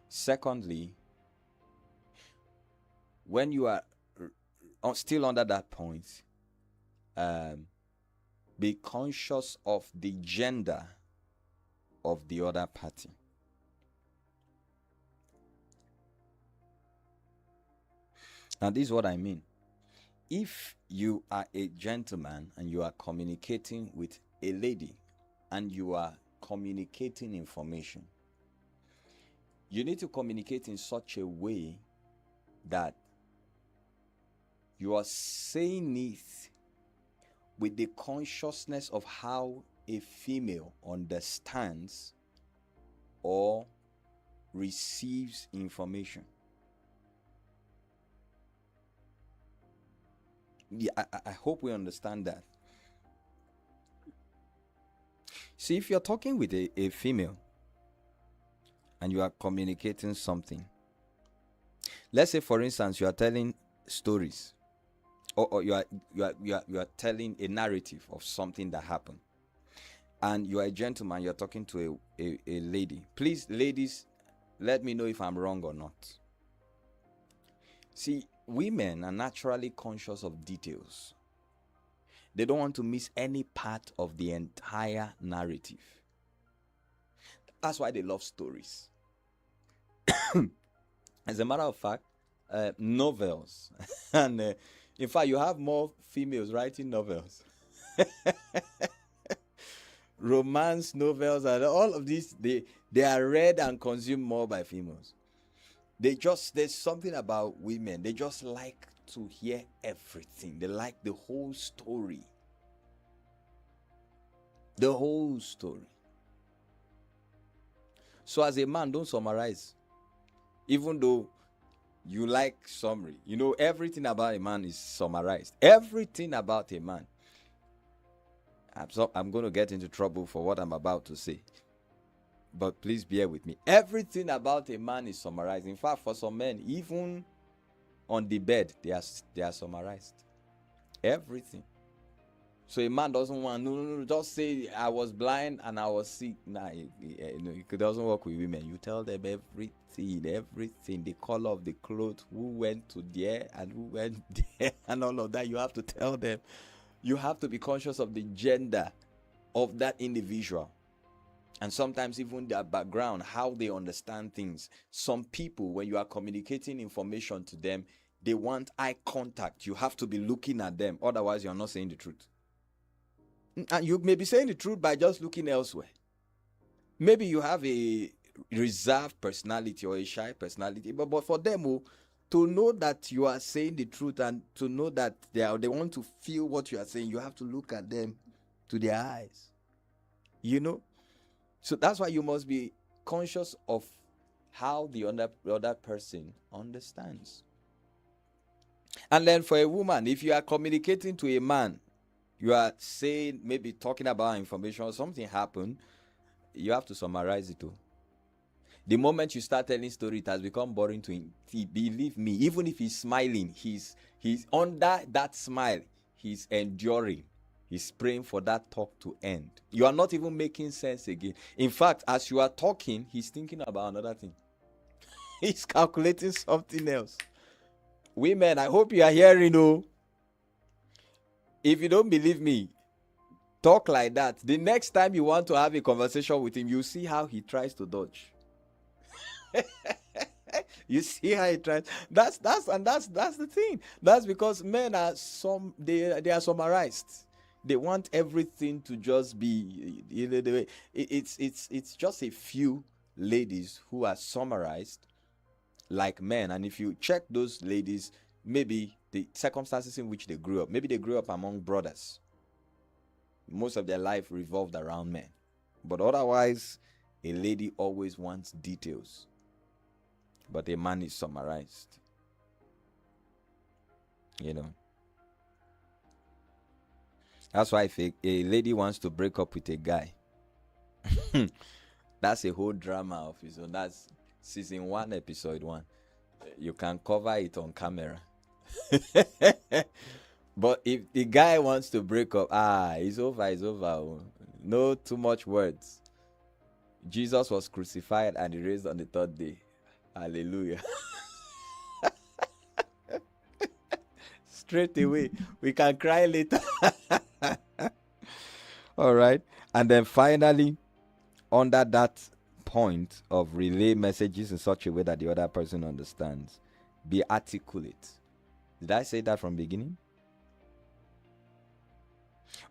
Secondly, when you are still under that point, be conscious of the gender of the other party. Now, this is what I mean. If you are a gentleman and you are communicating with a lady and you are communicating information, you need to communicate in such a way that you are saying it with the consciousness of how a female understands or receives information. Yeah, I hope we understand that. See, if you're talking with a female and you are communicating something, let's say, for instance, you are telling stories or you are telling a narrative of something that happened, and you are a gentleman, you're talking to a lady. Please, ladies, let me know if I'm wrong or not. See, women are naturally conscious of details. They don't want to miss any part of the entire narrative. That's why they love stories. As a matter of fact, novels, and in fact, you have more females writing novels. Romance novels and all of these, they are read and consumed more by females. There's something about women, they just like to hear everything. They like the whole story. The whole story. So as a man, don't summarize. Even though you like summary, everything about a man is summarized. Everything about a man. I'm going to get into trouble for what I'm about to say, but please bear with me. Everything about a man is summarized. In fact, for some men, even on the bed, they are summarized. Everything. So a man doesn't want, no, just say I was blind and I was sick. Nah, it doesn't work with women. You tell them everything, the color of the clothes, who went to there and who went there, and all of that. You have to tell them. You have to be conscious of the gender of that individual, and sometimes even their background, how they understand things. Some people, when you are communicating information to them, they want eye contact. You have to be looking at them, otherwise you're not saying the truth. And you may be saying the truth by just looking elsewhere. Maybe you have a reserved personality or a shy personality, but for them, to know that you are saying the truth and to know that they want to feel what you are saying, you have to look at them to their eyes. So that's why you must be conscious of how the other person understands. And then for a woman, if you are communicating to a man, you are saying, maybe talking about information or something happened, you have to summarize it too. The moment you start telling story, it has become boring to him. Believe me, even if he's smiling, he's under that smile, he's enduring. He's praying for that talk to end. You are not even making sense again. In fact, as you are talking, he's thinking about another thing. He's calculating something else. Women, I hope you are hearing. If you don't believe me, talk like that. The next time you want to have a conversation with him, you see how he tries to dodge. You see how he tries. That's the thing. That's because men are they are summarized. They want everything to just be the way. It's just a few ladies who are summarized like men, and if you check those ladies, maybe the circumstances in which they grew up, maybe they grew up among brothers. Most of their life revolved around men, but otherwise, a lady always wants details, but a man is summarized. That's why if a lady wants to break up with a guy, that's a whole drama of his own. That's season 1, episode 1. You can cover it on camera. But if the guy wants to break up, it's over. No too much words. Jesus was crucified and he raised on the 3rd day. Hallelujah. Straight away, we can cry later. All right. And then finally, under that point of relay messages in such a way that the other person understands, be articulate. Did I say that from the beginning?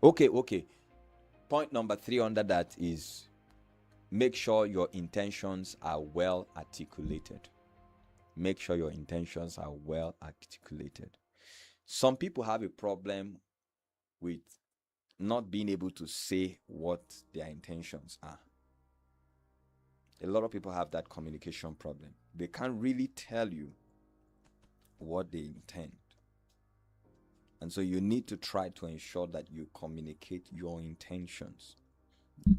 Okay. Point number 3 under that is make sure your intentions are well articulated. Make sure your intentions are well articulated. Some people have a problem with not being able to say what their intentions are. A lot of people have that communication problem. They can't really tell you what they intend. And so you need to try to ensure that you communicate your intentions.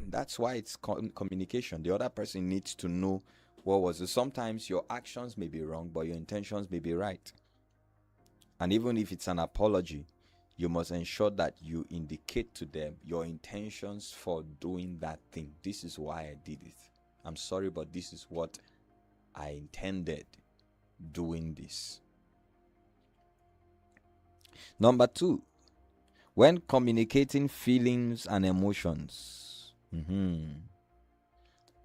That's why it's communication. The other person needs to know what was it. Sometimes your actions may be wrong, but your intentions may be right. And even if it's an apology, you must ensure that you indicate to them your intentions for doing that thing. This is why I did it. I'm sorry, but this is what I intended doing this. Number 2, when communicating feelings and emotions,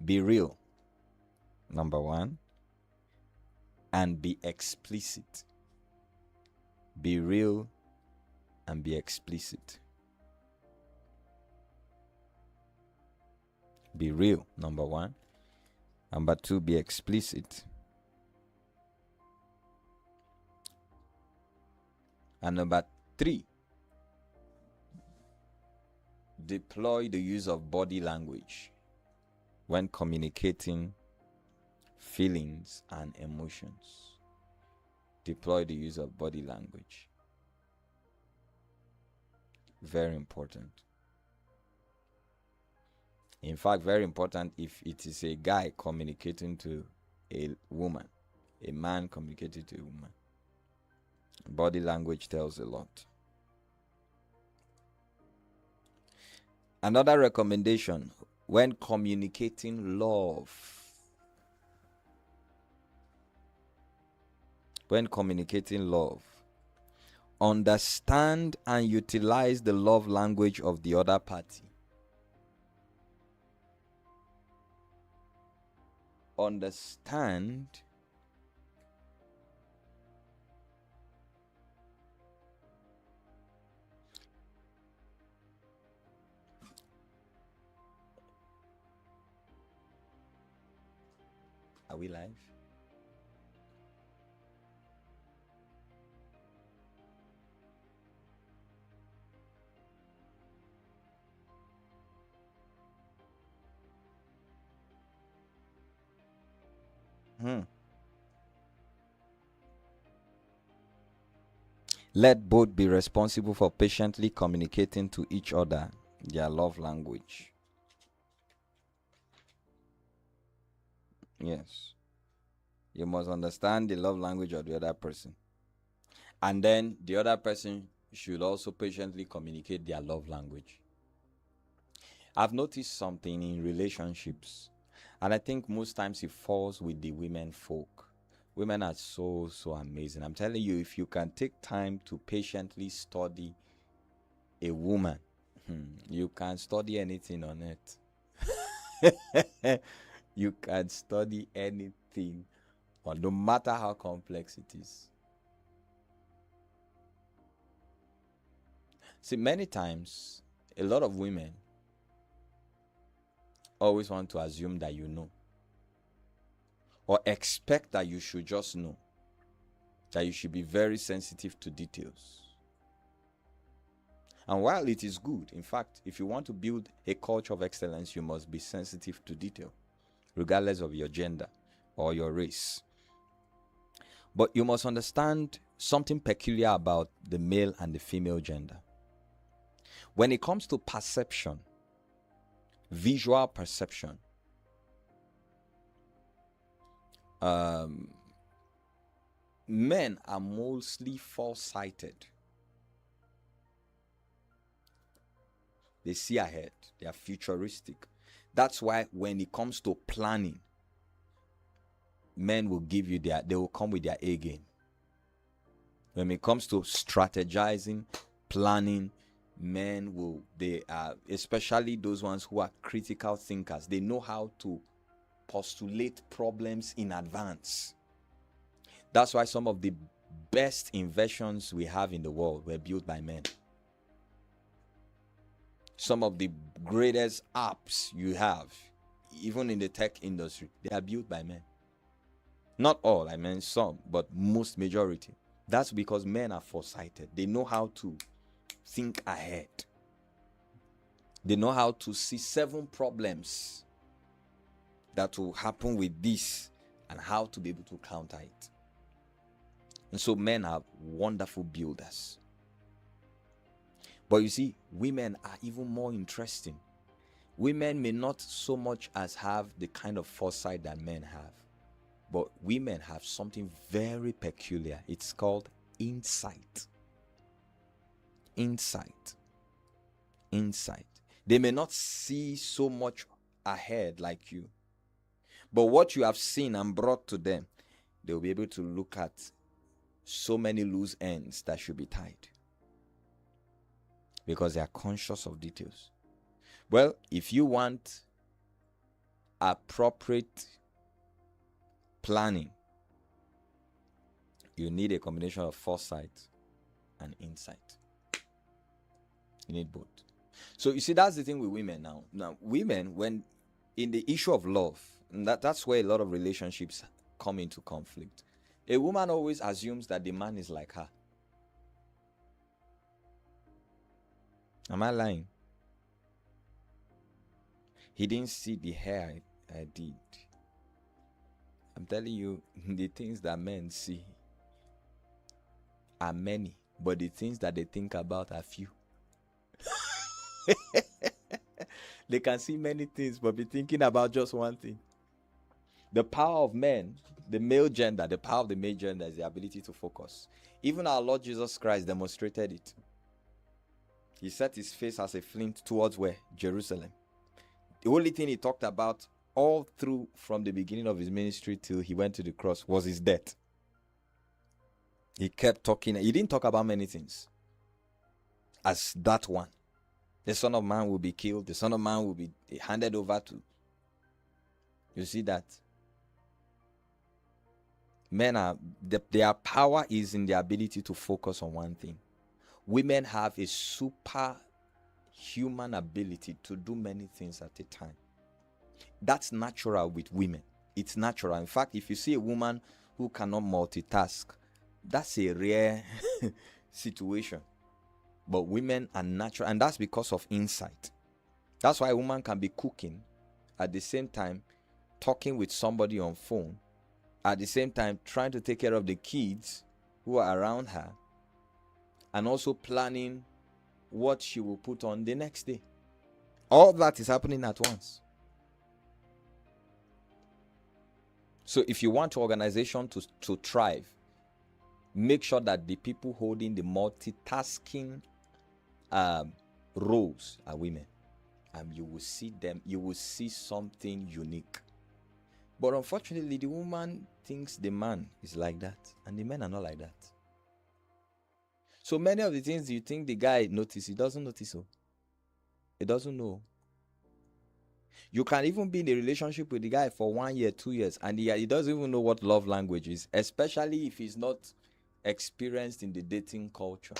be real. Number 1, and be explicit. Be real and be explicit. Be real, number 1. Number 2, be explicit. And number 3, deploy the use of body language when communicating feelings and emotions. Deploy the use of body language. Very important. In fact, very important if it is a guy communicating to a woman, a man communicating to a woman. Body language tells a lot. Another recommendation when communicating love. When communicating love, understand and utilize the love language of the other party. Understand Are we live? Let both be responsible for patiently communicating to each other their love language. Yes. You must understand the love language of the other person. And then the other person should also patiently communicate their love language. I've noticed something in relationships, and I think most times it falls with the women folk. Women are so amazing. I'm telling you, if you can take time to patiently study a woman, you can study anything on it. You can study anything, or no matter how complex it is. See, many times, a lot of women always want to assume that you know, or expect that you should just know, that you should be very sensitive to details. And while it is good, in fact, if you want to build a culture of excellence, you must be sensitive to detail, regardless of your gender or your race. But you must understand something peculiar about the male and the female gender. When it comes to perception, visual perception, men are mostly foresighted. They see ahead. They are futuristic. That's why when it comes to planning, men will give you they will come with their A game. When it comes to strategizing, planning, they are, especially those ones who are critical thinkers, they know how to postulate problems in advance. That's why some of the best inventions we have in the world were built by men. Some of the greatest apps you have, even in the tech industry, they are built by men. Not all, I mean some, but most majority. That's because men are foresighted. They know how to think ahead. They know how to see 7 problems that will happen with this and how to be able to counter it. And so men are wonderful builders. But you see, women are even more interesting. Women may not so much as have the kind of foresight that men have, but women have something very peculiar. It's called insight. Insight. Insight. They may not see so much ahead like you, but what you have seen and brought to them, they'll be able to look at so many loose ends that should be tied because they are conscious of details. Well, if you want appropriate planning, you need a combination of foresight and insight. You need both. So you see, that's the thing with women now. Now, women, when in the issue of love, that's where a lot of relationships come into conflict. A woman always assumes that the man is like her. Am I lying? He didn't see the hair I did. I'm telling you, the things that men see are many, but the things that they think about are few. They can see many things, but be thinking about just one thing. The power of men, the male gender, the power of the male gender is the ability to focus. Even our Lord Jesus Christ demonstrated it. He set his face as a flint towards where? Jerusalem. The only thing he talked about all through from the beginning of his ministry till he went to the cross was his death. He kept talking. He didn't talk about many things as that one. The Son of Man will be killed. The Son of Man will be handed over to. You see that? Men are, their power is in the ability to focus on one thing. Women have a superhuman ability to do many things at a time. That's natural with women. It's natural. In fact, if you see a woman who cannot multitask, that's a rare situation. But women are natural, and that's because of insight. That's why a woman can be cooking at the same time talking with somebody on phone, at the same time trying to take care of the kids who are around her, and also planning what she will put on the next day. All that is happening at once. So if you want your organization to thrive, make sure that the people holding the multitasking roles are women. And you will see them, you will see something unique. But unfortunately, the woman thinks the man is like that, and the men are not like that. So many of the things you think the guy notices, he doesn't notice. So he doesn't know. You can even be in a relationship with the guy for 1 year, 2 years, and he doesn't even know what love language is, especially if he's not experienced in the dating culture.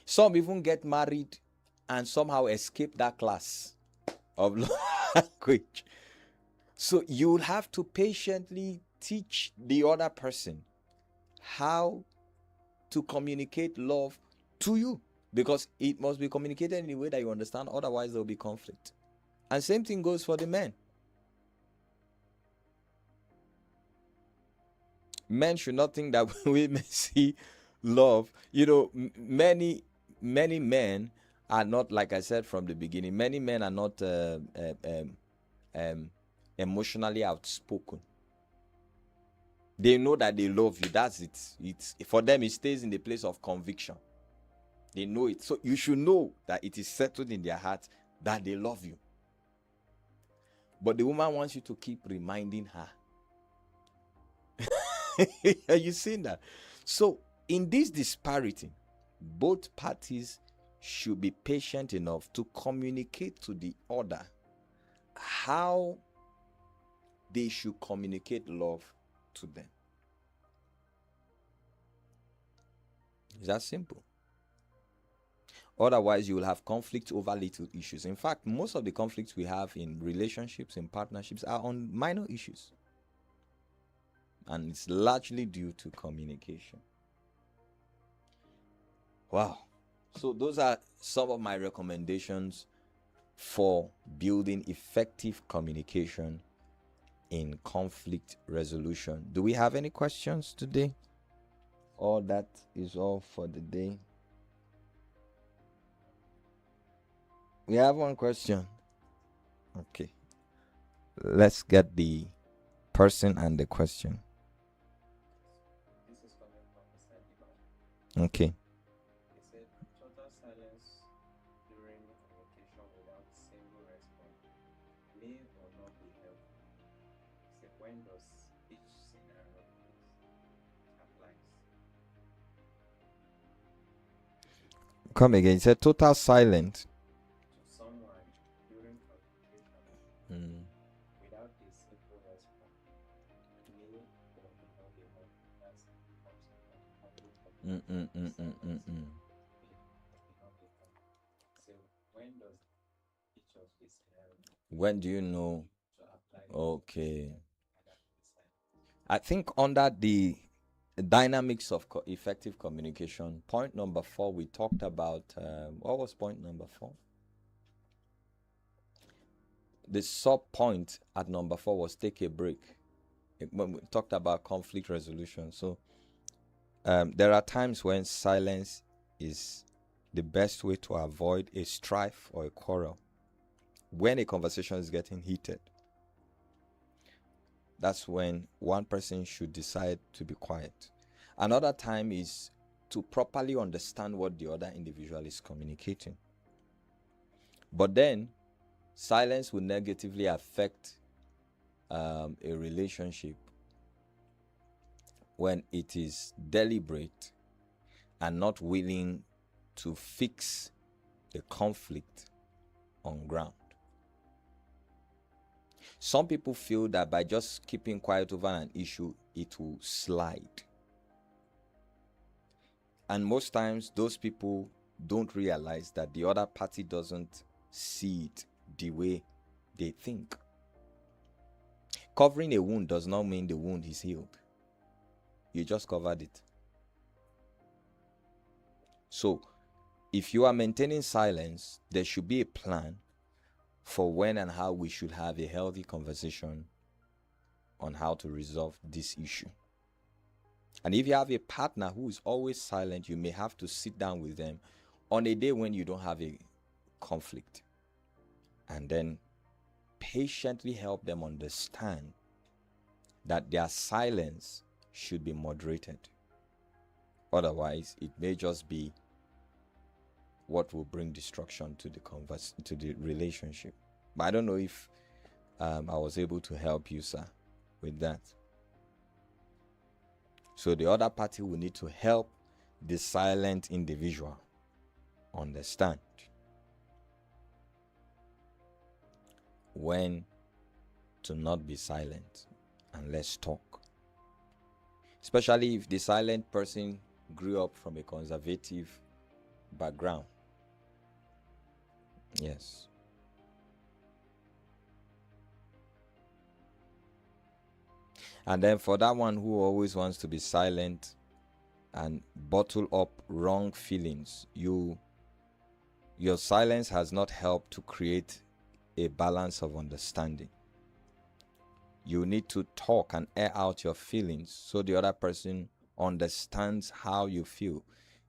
Some even get married and somehow escape that class of love language. So you'll have to patiently teach the other person how to communicate love to you, because it must be communicated in a way that you understand, otherwise there will be conflict. And same thing goes for the men. Men should not think that women see love. You know, many men are not, like I said from the beginning, many men are not emotionally outspoken. They know that they love you. That's it. It's for them, it stays in the place of conviction. They know it. So you should know that it is settled in their heart that they love you. But the woman wants you to keep reminding her. Are you seeing that? So in this disparity, both parties should be patient enough to communicate to the other how they should communicate love to them. It's that simple. Otherwise, you will have conflict over little issues. In fact, most of the conflicts we have in relationships and partnerships are on minor issues. And it's largely due to communication. Wow. So those are some of my recommendations for building effective communication in conflict resolution. Do we have any questions today? Or that is all for the day? We have one question. Okay. Let's get the person and the question. Okay. He said total silence during communication without single response may or not be helpful. He said when does each scenario applies? Come again. It's a total silent. To someone during communication Mm. without a simple response may or may not be helpful. That's comes handling Mm, mm, mm, mm, mm, silence mm. may or may not be helpful. So when does each of these scenarios When do you know? to apply Okay. either to be silent? I think under the dynamics of effective communication, point number 4, we talked about what was point number 4? The sub point at number 4 was take a break. When we talked about conflict resolution. So there are times when silence is the best way to avoid a strife or a quarrel. When a conversation is getting heated, that's when one person should decide to be quiet. Another time is to properly understand what the other individual is communicating. But then, silence will negatively affect a relationship when it is deliberate and not willing to fix the conflict on ground. Some people feel that by just keeping quiet over an issue, it will slide. And most times, those people don't realize that the other party doesn't see it the way they think. Covering a wound does not mean the wound is healed. You just covered it. So, if you are maintaining silence, there should be a plan for when and how we should have a healthy conversation on how to resolve this issue. And if you have a partner who is always silent, you may have to sit down with them on a day when you don't have a conflict, and then patiently help them understand that their silence should be moderated. Otherwise, it may just be what will bring destruction to the relationship. But I don't know if I was able to help you, sir, with that. So the other party will need to help the silent individual understand when to not be silent and let's talk. Especially if the silent person grew up from a conservative background. Yes. And then for that one who always wants to be silent and bottle up wrong feelings, your silence has not helped to create a balance of understanding. You need to talk and air out your feelings so the other person understands how you feel.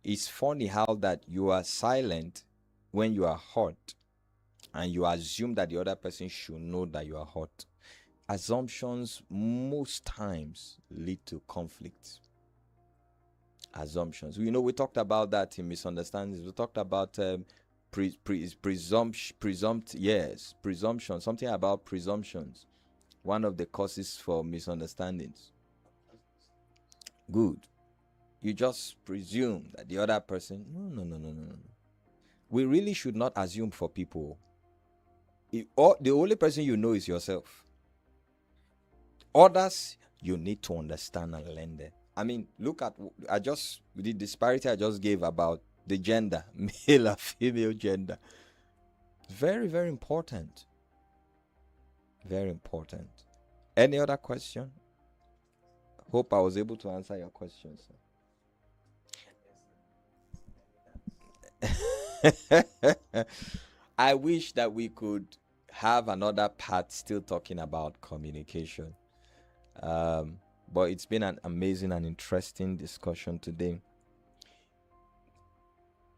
It's funny how that you are silent when you are hurt and you assume that the other person should know that you are hurt. Assumptions most times lead to conflict. Assumptions. We talked about that in misunderstandings. We talked about presumption, something about presumptions. One of the causes for misunderstandings. Good. You just presume that the other person. No. We really should not assume for people. The only person you know is yourself. Others, you need to understand and learn them. I mean, look at the disparity I just gave about the gender, male and female gender. Very, very important. Very important. Any other question? Hope I was able to answer your question, sir. I wish that we could have another part still talking about communication. But it's been an amazing and interesting discussion today.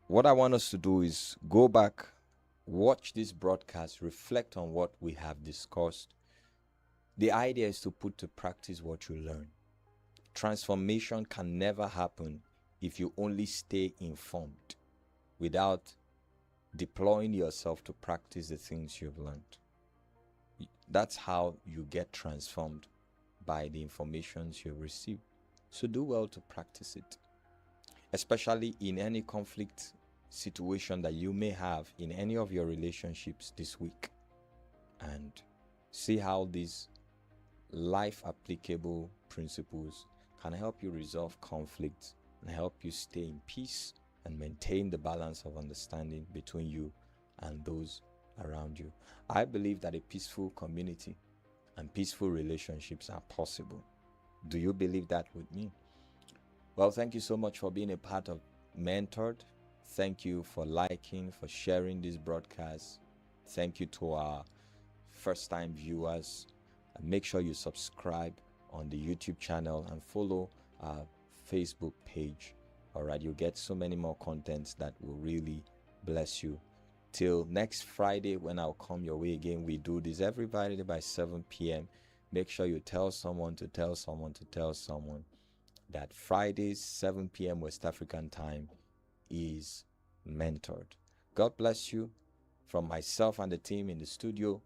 What I want us to do is go back, watch this broadcast, reflect on what we have discussed. The idea is to put to practice what you learn. Transformation can never happen if you only stay informed without deploying yourself to practice the things you've learned. That's how you get transformed by the informations you receive. So do well to practice it, especially in any conflict situation that you may have in any of your relationships this week, and see how these life applicable principles can help you resolve conflict and help you stay in peace and maintain the balance of understanding between you and those around you. I believe that a peaceful community and peaceful relationships are possible. Do you believe that with me? Well, thank you so much for being a part of Mentored. Thank you for liking, for sharing this broadcast. Thank you to our first-time viewers. And make sure you subscribe on the YouTube channel and follow our Facebook page. All right, you'll get so many more contents that will really bless you. Till next Friday, when I'll come your way again. We do this every Friday by 7 p.m. Make sure you tell someone to tell someone to tell someone that Fridays, 7 p.m. West African time is Mentored. God bless you. From myself and the team in the studio,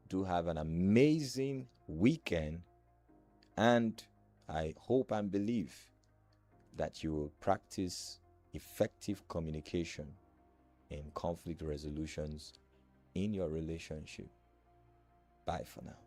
do have an amazing weekend, and I hope and believe that you will practice effective communication in conflict resolutions in your relationship. Bye for now.